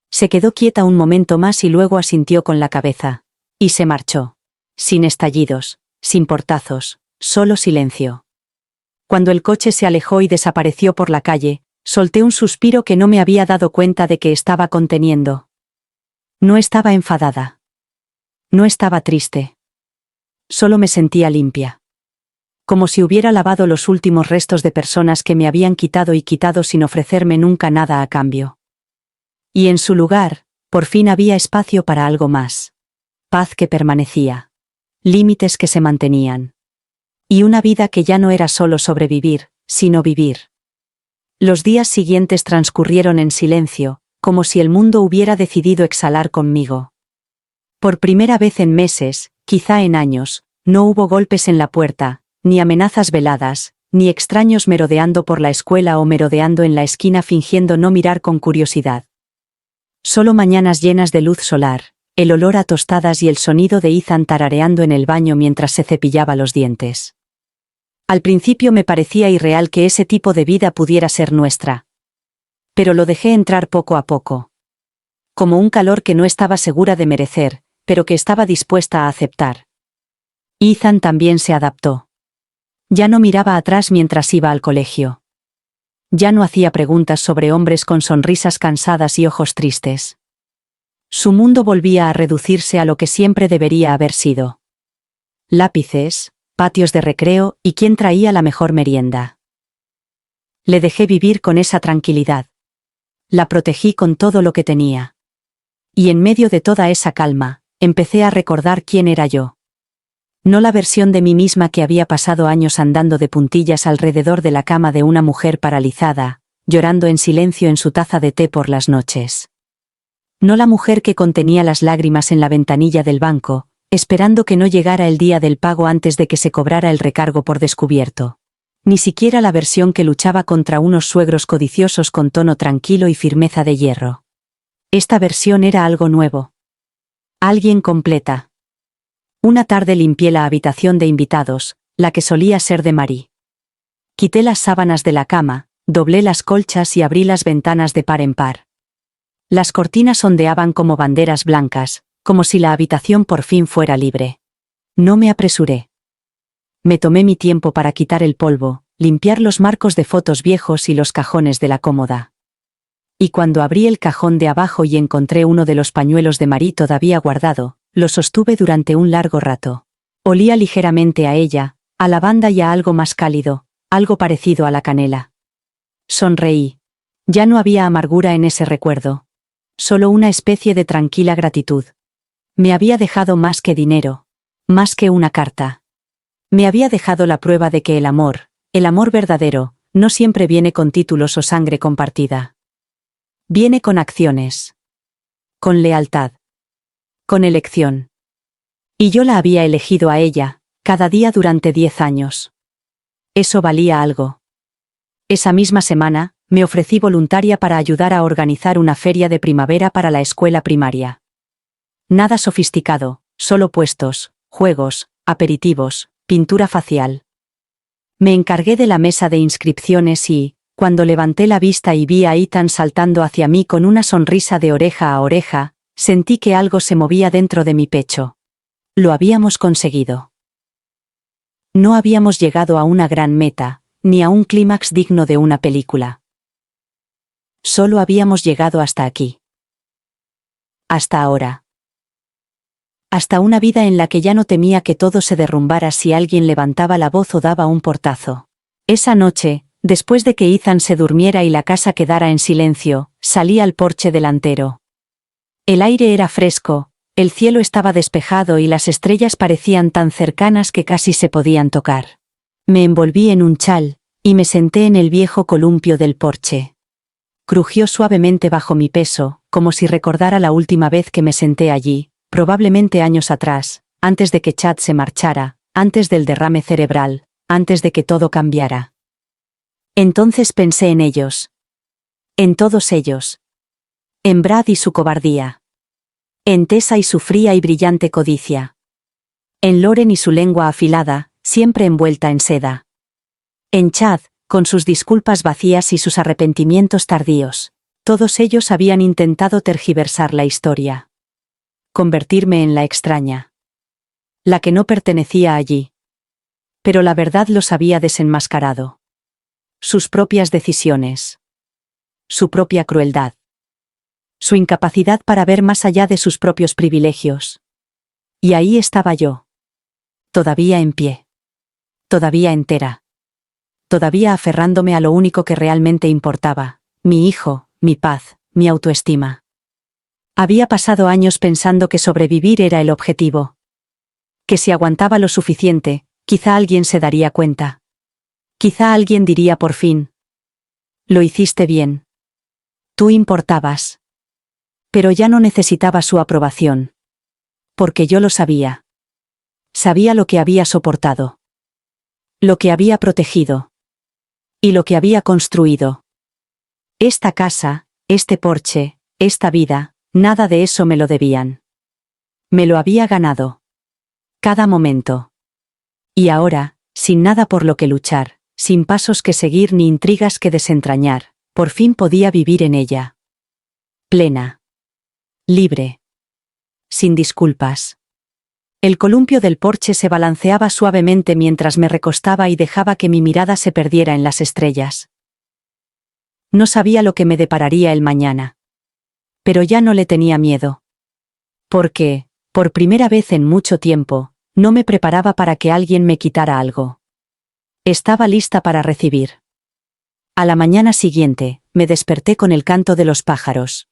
Se quedó quieta un momento más y luego asintió con la cabeza. Y se marchó. Sin estallidos, sin portazos, solo silencio. Cuando el coche se alejó y desapareció por la calle, solté un suspiro que no me había dado cuenta de que estaba conteniendo. No estaba enfadada. No estaba triste. Solo me sentía limpia. Como si hubiera lavado los últimos restos de personas que me habían quitado y quitado sin ofrecerme nunca nada a cambio. Y en su lugar, por fin había espacio para algo más. Paz que permanecía. Límites que se mantenían. Y una vida que ya no era solo sobrevivir, sino vivir. Los días siguientes transcurrieron en silencio, como si el mundo hubiera decidido exhalar conmigo. Por primera vez en meses, quizá en años, no hubo golpes en la puerta, ni amenazas veladas, ni extraños merodeando por la escuela o merodeando en la esquina fingiendo no mirar con curiosidad. Solo mañanas llenas de luz solar, el olor a tostadas y el sonido de Ethan tarareando en el baño mientras se cepillaba los dientes. Al principio me parecía irreal que ese tipo de vida pudiera ser nuestra. Pero lo dejé entrar poco a poco. Como un calor que no estaba segura de merecer, pero que estaba dispuesta a aceptar. Ethan también se adaptó. Ya no miraba atrás mientras iba al colegio. Ya no hacía preguntas sobre hombres con sonrisas cansadas y ojos tristes. Su mundo volvía a reducirse a lo que siempre debería haber sido. Lápices, patios de recreo y quién traía la mejor merienda. Le dejé vivir con esa tranquilidad. La protegí con todo lo que tenía. Y en medio de toda esa calma, empecé a recordar quién era yo. No la versión de mí misma que había pasado años andando de puntillas alrededor de la cama de una mujer paralizada, llorando en silencio en su taza de té por las noches. No la mujer que contenía las lágrimas en la ventanilla del banco, esperando que no llegara el día del pago antes de que se cobrara el recargo por descubierto. Ni siquiera la versión que luchaba contra unos suegros codiciosos con tono tranquilo y firmeza de hierro. Esta versión era algo nuevo. Alguien completa. Una tarde limpié la habitación de invitados, la que solía ser de Marie. Quité las sábanas de la cama, doblé las colchas y abrí las ventanas de par en par. Las cortinas ondeaban como banderas blancas, como si la habitación por fin fuera libre. No me apresuré. Me tomé mi tiempo para quitar el polvo, limpiar los marcos de fotos viejos y los cajones de la cómoda. Y cuando abrí el cajón de abajo y encontré uno de los pañuelos de Marie todavía guardado, lo sostuve durante un largo rato. Olía ligeramente a ella, a lavanda y a algo más cálido, algo parecido a la canela. Sonreí. Ya no había amargura en ese recuerdo. Solo una especie de tranquila gratitud. Me había dejado más que dinero. Más que una carta. Me había dejado la prueba de que el amor verdadero, no siempre viene con títulos o sangre compartida. Viene con acciones. Con lealtad. Con elección. Y yo la había elegido a ella, cada día durante 10 años. Eso valía algo. Esa misma semana, me ofrecí voluntaria para ayudar a organizar una feria de primavera para la escuela primaria. Nada sofisticado, solo puestos, juegos, aperitivos, pintura facial. Me encargué de la mesa de inscripciones y, cuando levanté la vista y vi a Ethan saltando hacia mí con una sonrisa de oreja a oreja, sentí que algo se movía dentro de mi pecho. Lo habíamos conseguido. No habíamos llegado a una gran meta, ni a un clímax digno de una película. Solo habíamos llegado hasta aquí. Hasta ahora. Hasta una vida en la que ya no temía que todo se derrumbara si alguien levantaba la voz o daba un portazo. Esa noche, después de que Ethan se durmiera y la casa quedara en silencio, salí al porche delantero. El aire era fresco, el cielo estaba despejado y las estrellas parecían tan cercanas que casi se podían tocar. Me envolví en un chal, y me senté en el viejo columpio del porche. Crujió suavemente bajo mi peso, como si recordara la última vez que me senté allí, probablemente años atrás, antes de que Chad se marchara, antes del derrame cerebral, antes de que todo cambiara. Entonces pensé en ellos. En todos ellos. En Brad y su cobardía. En Tessa y su fría y brillante codicia. En Loren y su lengua afilada, siempre envuelta en seda. En Chad, con sus disculpas vacías y sus arrepentimientos tardíos. Todos ellos habían intentado tergiversar la historia. Convertirme en la extraña. La que no pertenecía allí. Pero la verdad los había desenmascarado. Sus propias decisiones. Su propia crueldad. Su incapacidad para ver más allá de sus propios privilegios. Y ahí estaba yo. Todavía en pie. Todavía entera. Todavía aferrándome a lo único que realmente importaba, mi hijo, mi paz, mi autoestima. Había pasado años pensando que sobrevivir era el objetivo. Que si aguantaba lo suficiente, quizá alguien se daría cuenta. Quizá alguien diría por fin: lo hiciste bien. Tú importabas. Pero ya no necesitaba su aprobación. Porque yo lo sabía. Sabía lo que había soportado. Lo que había protegido. Y lo que había construido. Esta casa, este porche, esta vida, nada de eso me lo debían. Me lo había ganado. Cada momento. Y ahora, sin nada por lo que luchar, sin pasos que seguir ni intrigas que desentrañar, por fin podía vivir en ella. Plena. Libre. sin disculpas. El columpio del porche se balanceaba suavemente mientras me recostaba y dejaba que mi mirada se perdiera en las estrellas. No sabía lo que me depararía el mañana. Pero ya no le tenía miedo. Porque, por primera vez en mucho tiempo, no me preparaba para que alguien me quitara algo. Estaba lista para recibir. A la mañana siguiente, me desperté con el canto de los pájaros.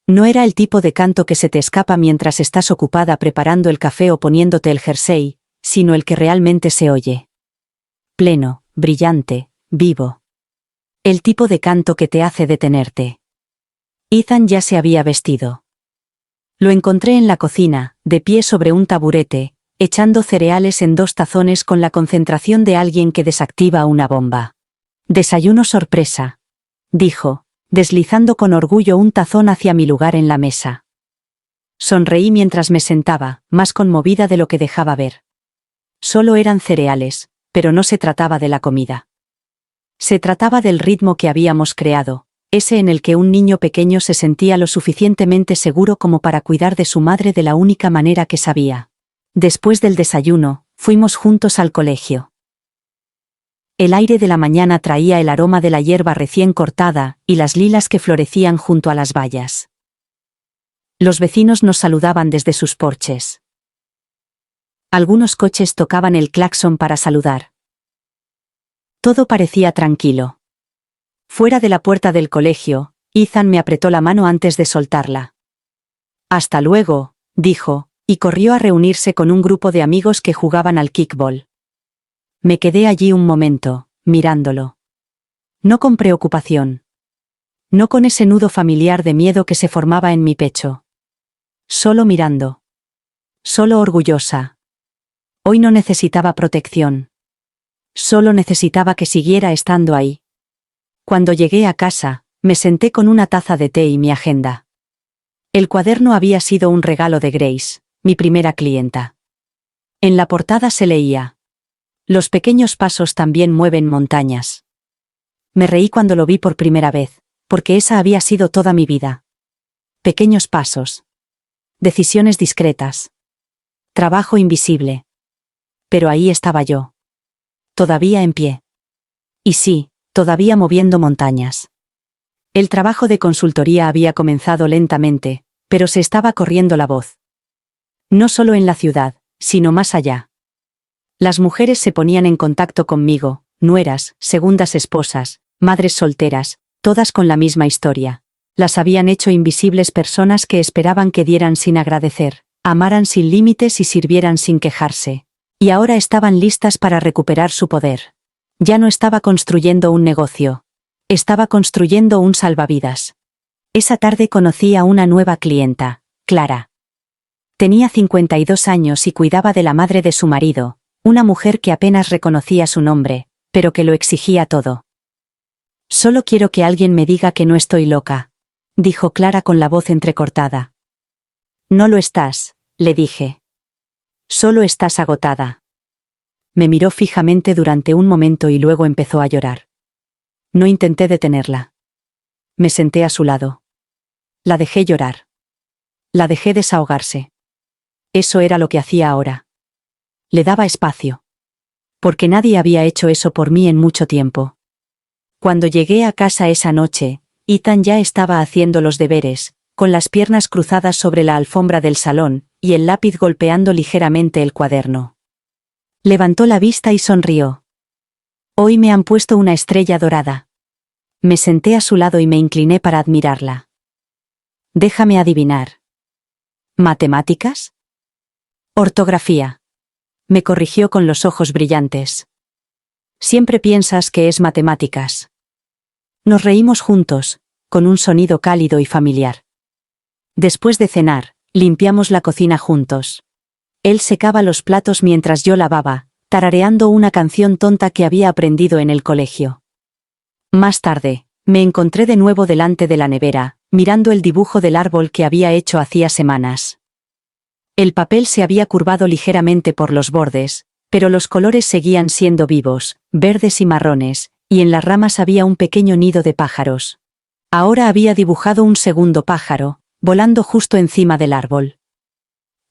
No era el tipo de canto que se te escapa mientras estás ocupada preparando el café o poniéndote el jersey, sino el que realmente se oye. Pleno, brillante, vivo. El tipo de canto que te hace detenerte. Ethan ya se había vestido. Lo encontré en la cocina, de pie sobre un taburete, echando cereales en 2 tazones con la concentración de alguien que desactiva una bomba. «Desayuno sorpresa», dijo, deslizando con orgullo un tazón hacia mi lugar en la mesa. Sonreí mientras me sentaba, más conmovida de lo que dejaba ver. Solo eran cereales, pero no se trataba de la comida. Se trataba del ritmo que habíamos creado, ese en el que un niño pequeño se sentía lo suficientemente seguro como para cuidar de su madre de la única manera que sabía. Después del desayuno, fuimos juntos al colegio. El aire de la mañana traía el aroma de la hierba recién cortada y las lilas que florecían junto a las vallas. Los vecinos nos saludaban desde sus porches. Algunos coches tocaban el claxon para saludar. Todo parecía tranquilo. Fuera de la puerta del colegio, Ethan me apretó la mano antes de soltarla. «Hasta luego», dijo, y corrió a reunirse con un grupo de amigos que jugaban al kickball. Me quedé allí un momento, mirándolo. No con preocupación. No con ese nudo familiar de miedo que se formaba en mi pecho. Solo mirando. Solo orgullosa. Hoy no necesitaba protección. Solo necesitaba que siguiera estando ahí. Cuando llegué a casa, me senté con una taza de té y mi agenda. El cuaderno había sido un regalo de Grace, mi primera clienta. En la portada se leía: «Los pequeños pasos también mueven montañas». Me reí cuando lo vi por primera vez, porque esa había sido toda mi vida. Pequeños pasos. Decisiones discretas. Trabajo invisible. Pero ahí estaba yo. Todavía en pie. Y sí, todavía moviendo montañas. El trabajo de consultoría había comenzado lentamente, pero se estaba corriendo la voz. No solo en la ciudad, sino más allá. Las mujeres se ponían en contacto conmigo, nueras, segundas esposas, madres solteras, todas con la misma historia. Las habían hecho invisibles personas que esperaban que dieran sin agradecer, amaran sin límites y sirvieran sin quejarse. Y ahora estaban listas para recuperar su poder. Ya no estaba construyendo un negocio. Estaba construyendo un salvavidas. Esa tarde conocí a una nueva clienta, Clara. Tenía 52 años y cuidaba de la madre de su marido, una mujer que apenas reconocía su nombre, pero que lo exigía todo. «Solo quiero que alguien me diga que no estoy loca», dijo Clara con la voz entrecortada. «No lo estás», le dije. «Solo estás agotada». Me miró fijamente durante un momento y luego empezó a llorar. No intenté detenerla. Me senté a su lado. La dejé llorar. La dejé desahogarse. Eso era lo que hacía ahora. Le daba espacio. Porque nadie había hecho eso por mí en mucho tiempo. Cuando llegué a casa esa noche, Ethan ya estaba haciendo los deberes, con las piernas cruzadas sobre la alfombra del salón, y el lápiz golpeando ligeramente el cuaderno. Levantó la vista y sonrió. «Hoy me han puesto una estrella dorada». Me senté a su lado y me incliné para admirarla. «Déjame adivinar. ¿Matemáticas?» «Ortografía», me corrigió con los ojos brillantes. «Siempre piensas que es matemáticas». Nos reímos juntos, con un sonido cálido y familiar. Después de cenar, limpiamos la cocina juntos. Él secaba los platos mientras yo lavaba, tarareando una canción tonta que había aprendido en el colegio. Más tarde, me encontré de nuevo delante de la nevera, mirando el dibujo del árbol que había hecho hacía semanas. El papel se había curvado ligeramente por los bordes, pero los colores seguían siendo vivos, verdes y marrones, y en las ramas había un pequeño nido de pájaros. Ahora había dibujado un segundo pájaro, volando justo encima del árbol.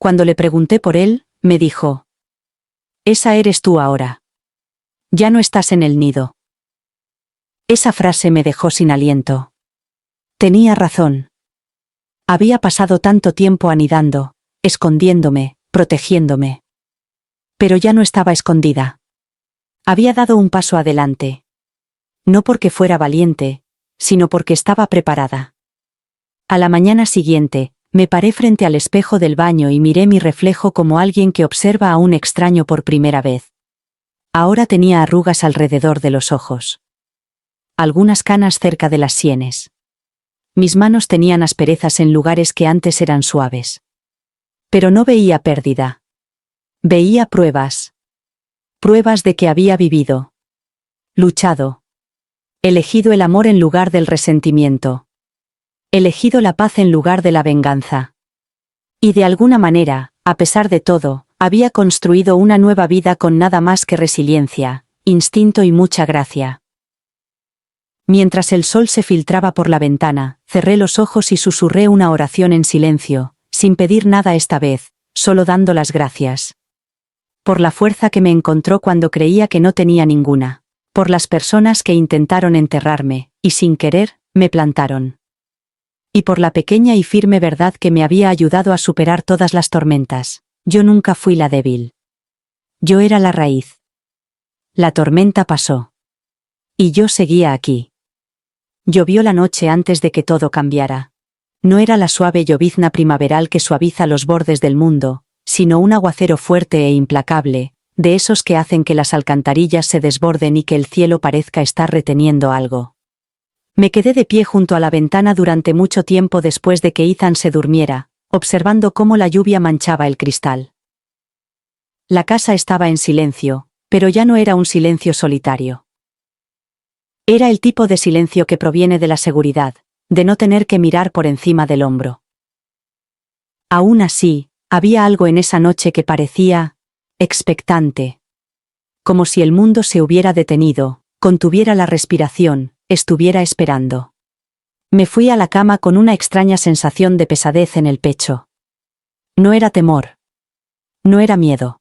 Cuando le pregunté por él, me dijo: «Esa eres tú ahora. Ya no estás en el nido». Esa frase me dejó sin aliento. Tenía razón. Había pasado tanto tiempo anidando, escondiéndome, protegiéndome. Pero ya no estaba escondida. Había dado un paso adelante. No porque fuera valiente, sino porque estaba preparada. A la mañana siguiente, me paré frente al espejo del baño y miré mi reflejo como alguien que observa a un extraño por primera vez. Ahora tenía arrugas alrededor de los ojos. Algunas canas cerca de las sienes. Mis manos tenían asperezas en lugares que antes eran suaves. Pero no veía pérdida. Veía pruebas. Pruebas de que había vivido. Luchado. Elegido el amor en lugar del resentimiento. Elegido la paz en lugar de la venganza. Y de alguna manera, a pesar de todo, había construido una nueva vida con nada más que resiliencia, instinto y mucha gracia. Mientras el sol se filtraba por la ventana, cerré los ojos y susurré una oración en silencio, sin pedir nada esta vez, solo dando las gracias. Por la fuerza que me encontró cuando creía que no tenía ninguna. Por las personas que intentaron enterrarme, y sin querer, me plantaron. Y por la pequeña y firme verdad que me había ayudado a superar todas las tormentas. Yo nunca fui la débil. Yo era la raíz. La tormenta pasó. Y yo seguía aquí. Llovió la noche antes de que todo cambiara. No era la suave llovizna primaveral que suaviza los bordes del mundo, sino un aguacero fuerte e implacable, de esos que hacen que las alcantarillas se desborden y que el cielo parezca estar reteniendo algo. Me quedé de pie junto a la ventana durante mucho tiempo después de que Ethan se durmiera, observando cómo la lluvia manchaba el cristal. La casa estaba en silencio, pero ya no era un silencio solitario. Era el tipo de silencio que proviene de la seguridad, de no tener que mirar por encima del hombro. Aún así, había algo en esa noche que parecía expectante. Como si el mundo se hubiera detenido, contuviera la respiración, estuviera esperando. Me fui a la cama con una extraña sensación de pesadez en el pecho. No era temor. No era miedo.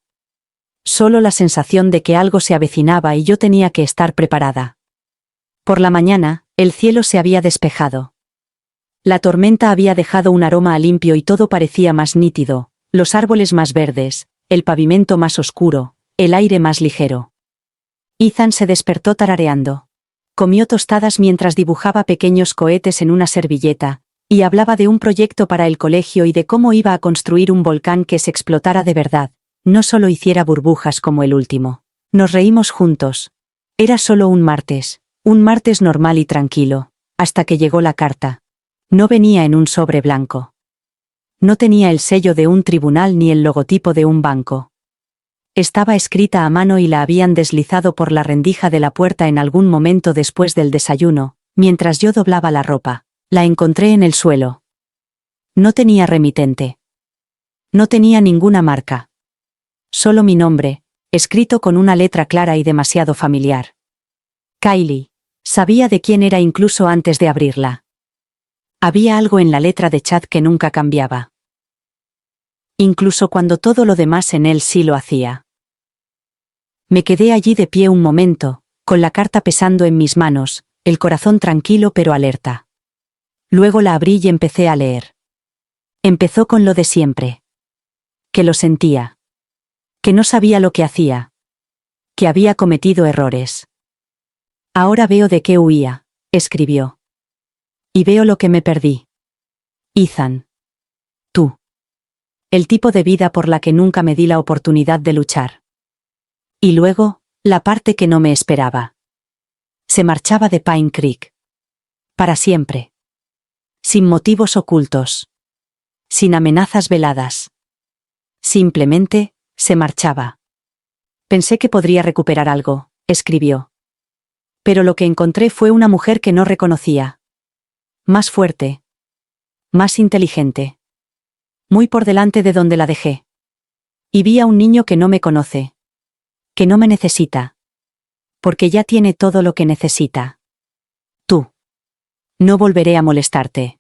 Solo la sensación de que algo se avecinaba y yo tenía que estar preparada. Por la mañana, el cielo se había despejado. La tormenta había dejado un aroma a limpio y todo parecía más nítido, los árboles más verdes, el pavimento más oscuro, el aire más ligero. Ethan se despertó tarareando. Comió tostadas mientras dibujaba pequeños cohetes en una servilleta, y hablaba de un proyecto para el colegio y de cómo iba a construir un volcán que se explotara de verdad, no solo hiciera burbujas como el último. Nos reímos juntos. Era solo un martes normal y tranquilo, hasta que llegó la carta. No venía en un sobre blanco. No tenía el sello de un tribunal ni el logotipo de un banco. Estaba escrita a mano y la habían deslizado por la rendija de la puerta en algún momento después del desayuno, mientras yo doblaba la ropa. La encontré en el suelo. No tenía remitente. No tenía ninguna marca. Solo mi nombre, escrito con una letra clara y demasiado familiar. Kylie. Sabía de quién era incluso antes de abrirla. Había algo en la letra de Chad que nunca cambiaba. Incluso cuando todo lo demás en él sí lo hacía. Me quedé allí de pie un momento, con la carta pesando en mis manos, el corazón tranquilo pero alerta. Luego la abrí y empecé a leer. Empezó con lo de siempre. Que lo sentía. Que no sabía lo que hacía. Que había cometido errores. Ahora veo de qué huía, escribió. Y veo lo que me perdí. Ethan. Tú. El tipo de vida por la que nunca me di la oportunidad de luchar. Y luego, la parte que no me esperaba. Se marchaba de Pine Creek. Para siempre. Sin motivos ocultos. Sin amenazas veladas. Simplemente, se marchaba. Pensé que podría recuperar algo, escribió. Pero lo que encontré fue una mujer que no reconocía. Más fuerte. Más inteligente. Muy por delante de donde la dejé. Y vi a un niño que no me conoce. Que no me necesita. Porque ya tiene todo lo que necesita. Tú. No volveré a molestarte.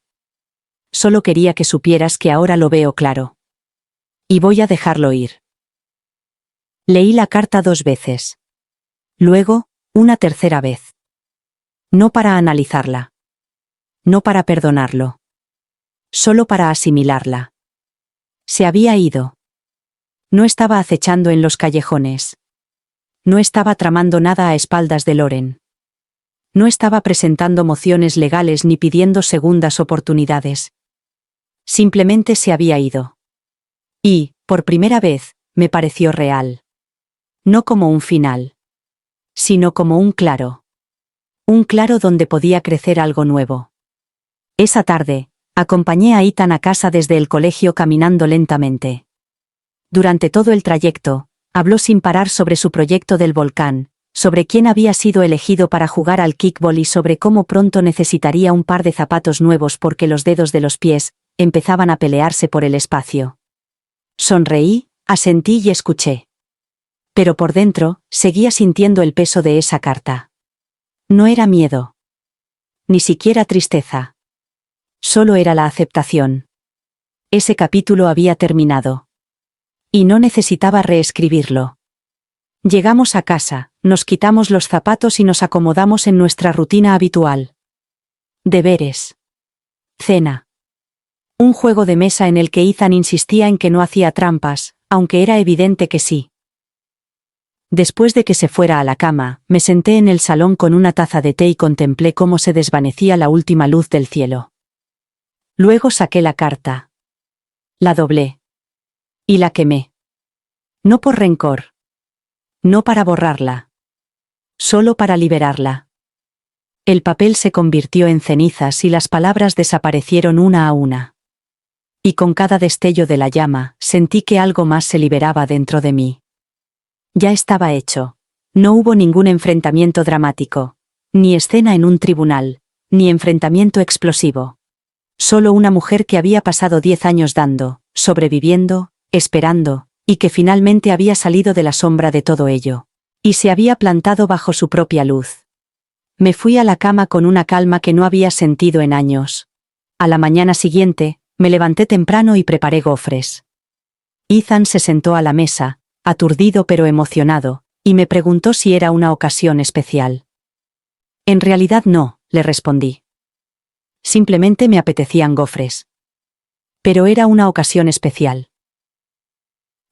Solo quería que supieras que ahora lo veo claro. Y voy a dejarlo ir. Leí la carta 2 veces. Luego, una tercera vez. No para analizarla. No para perdonarlo. Solo para asimilarla. Se había ido. No estaba acechando en los callejones. No estaba tramando nada a espaldas de Loren. No estaba presentando mociones legales ni pidiendo segundas oportunidades. Simplemente se había ido. Y, por primera vez, me pareció real. No como un final. Sino como un claro. Un claro donde podía crecer algo nuevo. Esa tarde, acompañé a Ethan a casa desde el colegio caminando lentamente. Durante todo el trayecto, habló sin parar sobre su proyecto del volcán, sobre quién había sido elegido para jugar al kickball y sobre cómo pronto necesitaría un par de zapatos nuevos porque los dedos de los pies empezaban a pelearse por el espacio. Sonreí, asentí y escuché. Pero por dentro, seguía sintiendo el peso de esa carta. No era miedo. Ni siquiera tristeza. Solo era la aceptación. Ese capítulo había terminado. Y no necesitaba reescribirlo. Llegamos a casa, nos quitamos los zapatos y nos acomodamos en nuestra rutina habitual. Deberes. Cena. Un juego de mesa en el que Ethan insistía en que no hacía trampas, aunque era evidente que sí. Después de que se fuera a la cama, me senté en el salón con una taza de té y contemplé cómo se desvanecía la última luz del cielo. Luego saqué la carta. La doblé. Y la quemé. No por rencor. No para borrarla. Solo para liberarla. El papel se convirtió en cenizas y las palabras desaparecieron una a una. Y con cada destello de la llama, sentí que algo más se liberaba dentro de mí. Ya estaba hecho. No hubo ningún enfrentamiento dramático. Ni escena en un tribunal. Ni enfrentamiento explosivo. Solo una mujer que había pasado 10 años dando, sobreviviendo, esperando, y que finalmente había salido de la sombra de todo ello. Y se había plantado bajo su propia luz. Me fui a la cama con una calma que no había sentido en años. A la mañana siguiente, me levanté temprano y preparé gofres. Ethan se sentó a la mesa, aturdido pero emocionado, y me preguntó si era una ocasión especial. En realidad no, le respondí. Simplemente me apetecían gofres. Pero era una ocasión especial.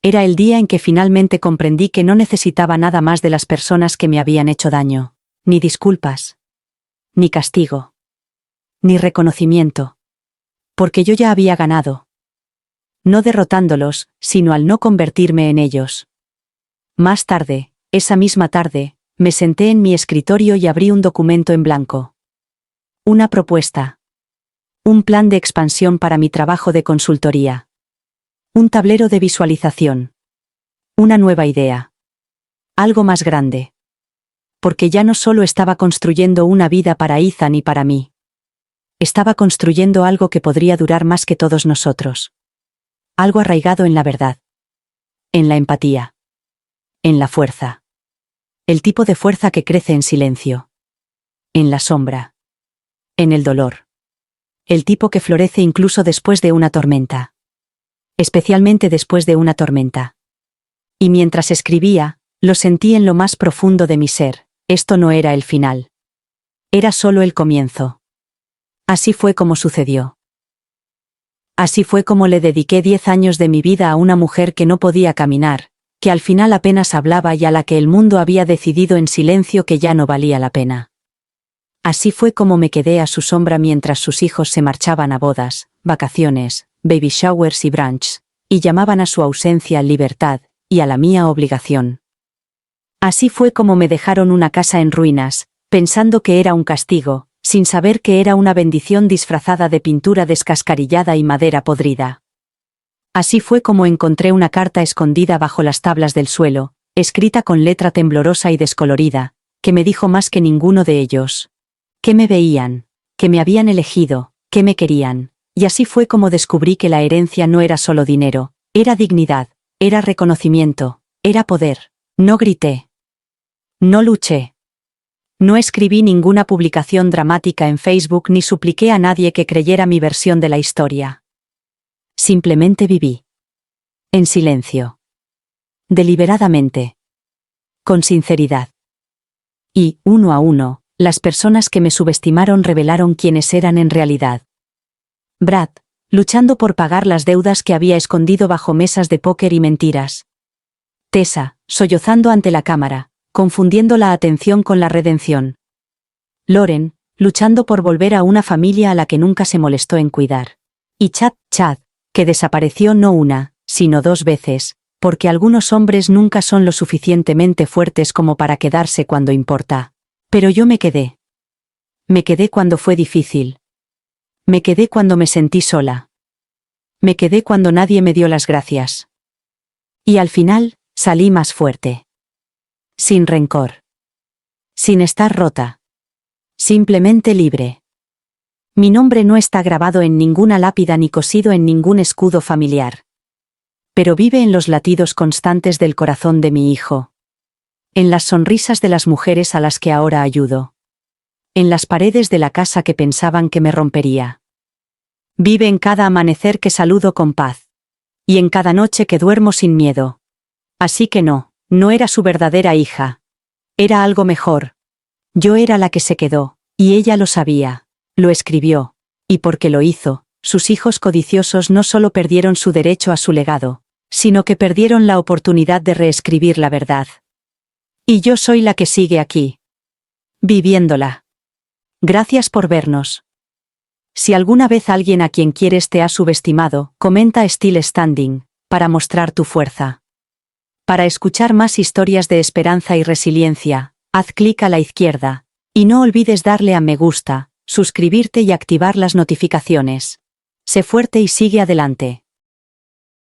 Era el día en que finalmente comprendí que no necesitaba nada más de las personas que me habían hecho daño, ni disculpas, ni castigo, ni reconocimiento. Porque yo ya había ganado. No derrotándolos, sino al no convertirme en ellos. Más tarde, esa misma tarde, me senté en mi escritorio y abrí un documento en blanco. Una propuesta. Un plan de expansión para mi trabajo de consultoría. Un tablero de visualización. Una nueva idea. Algo más grande. Porque ya no solo estaba construyendo una vida para Ethan y para mí. Estaba construyendo algo que podría durar más que todos nosotros. Algo arraigado en la verdad. En la empatía. En la fuerza. El tipo de fuerza que crece en silencio. En la sombra. En el dolor. El tipo que florece incluso después de una tormenta. Especialmente después de una tormenta. Y mientras escribía, lo sentí en lo más profundo de mi ser, esto no era el final. Era solo el comienzo. Así fue como sucedió. Así fue como le dediqué 10 años de mi vida a una mujer que no podía caminar, que al final apenas hablaba y a la que el mundo había decidido en silencio que ya no valía la pena. Así fue como me quedé a su sombra mientras sus hijos se marchaban a bodas, vacaciones, baby showers y brunchs, y llamaban a su ausencia libertad, y a la mía obligación. Así fue como me dejaron una casa en ruinas, pensando que era un castigo, sin saber que era una bendición disfrazada de pintura descascarillada y madera podrida. Así fue como encontré una carta escondida bajo las tablas del suelo, escrita con letra temblorosa y descolorida, que me dijo más que ninguno de ellos. Que me veían, que me habían elegido, que me querían. Y así fue como descubrí que la herencia no era solo dinero, era dignidad, era reconocimiento, era poder. No grité. No luché. No escribí ninguna publicación dramática en Facebook ni supliqué a nadie que creyera mi versión de la historia. Simplemente viví. En silencio. Deliberadamente. Con sinceridad. Y, uno a uno, las personas que me subestimaron revelaron quiénes eran en realidad. Brad, luchando por pagar las deudas que había escondido bajo mesas de póker y mentiras. Tessa, sollozando ante la cámara, confundiendo la atención con la redención. Lauren, luchando por volver a una familia a la que nunca se molestó en cuidar. Y Chad, que desapareció no una, sino 2 veces, porque algunos hombres nunca son lo suficientemente fuertes como para quedarse cuando importa. Pero yo me quedé. Me quedé cuando fue difícil. Me quedé cuando me sentí sola. Me quedé cuando nadie me dio las gracias. Y al final, salí más fuerte. Sin rencor. Sin estar rota. Simplemente libre. Mi nombre no está grabado en ninguna lápida ni cosido en ningún escudo familiar. Pero vive en los latidos constantes del corazón de mi hijo. En las sonrisas de las mujeres a las que ahora ayudo. En las paredes de la casa que pensaban que me rompería. Vive en cada amanecer que saludo con paz. Y en cada noche que duermo sin miedo. Así que no era su verdadera hija. Era algo mejor. Yo era la que se quedó, y ella lo sabía. Lo escribió. Y porque lo hizo, sus hijos codiciosos no solo perdieron su derecho a su legado, sino que perdieron la oportunidad de reescribir la verdad. Y yo soy la que sigue aquí. Viviéndola. Gracias por vernos. Si alguna vez alguien a quien quieres te ha subestimado, comenta Still Standing, para mostrar tu fuerza. Para escuchar más historias de esperanza y resiliencia, haz clic a la izquierda, y no olvides darle a me gusta, suscribirte y activar las notificaciones. Sé fuerte y sigue adelante.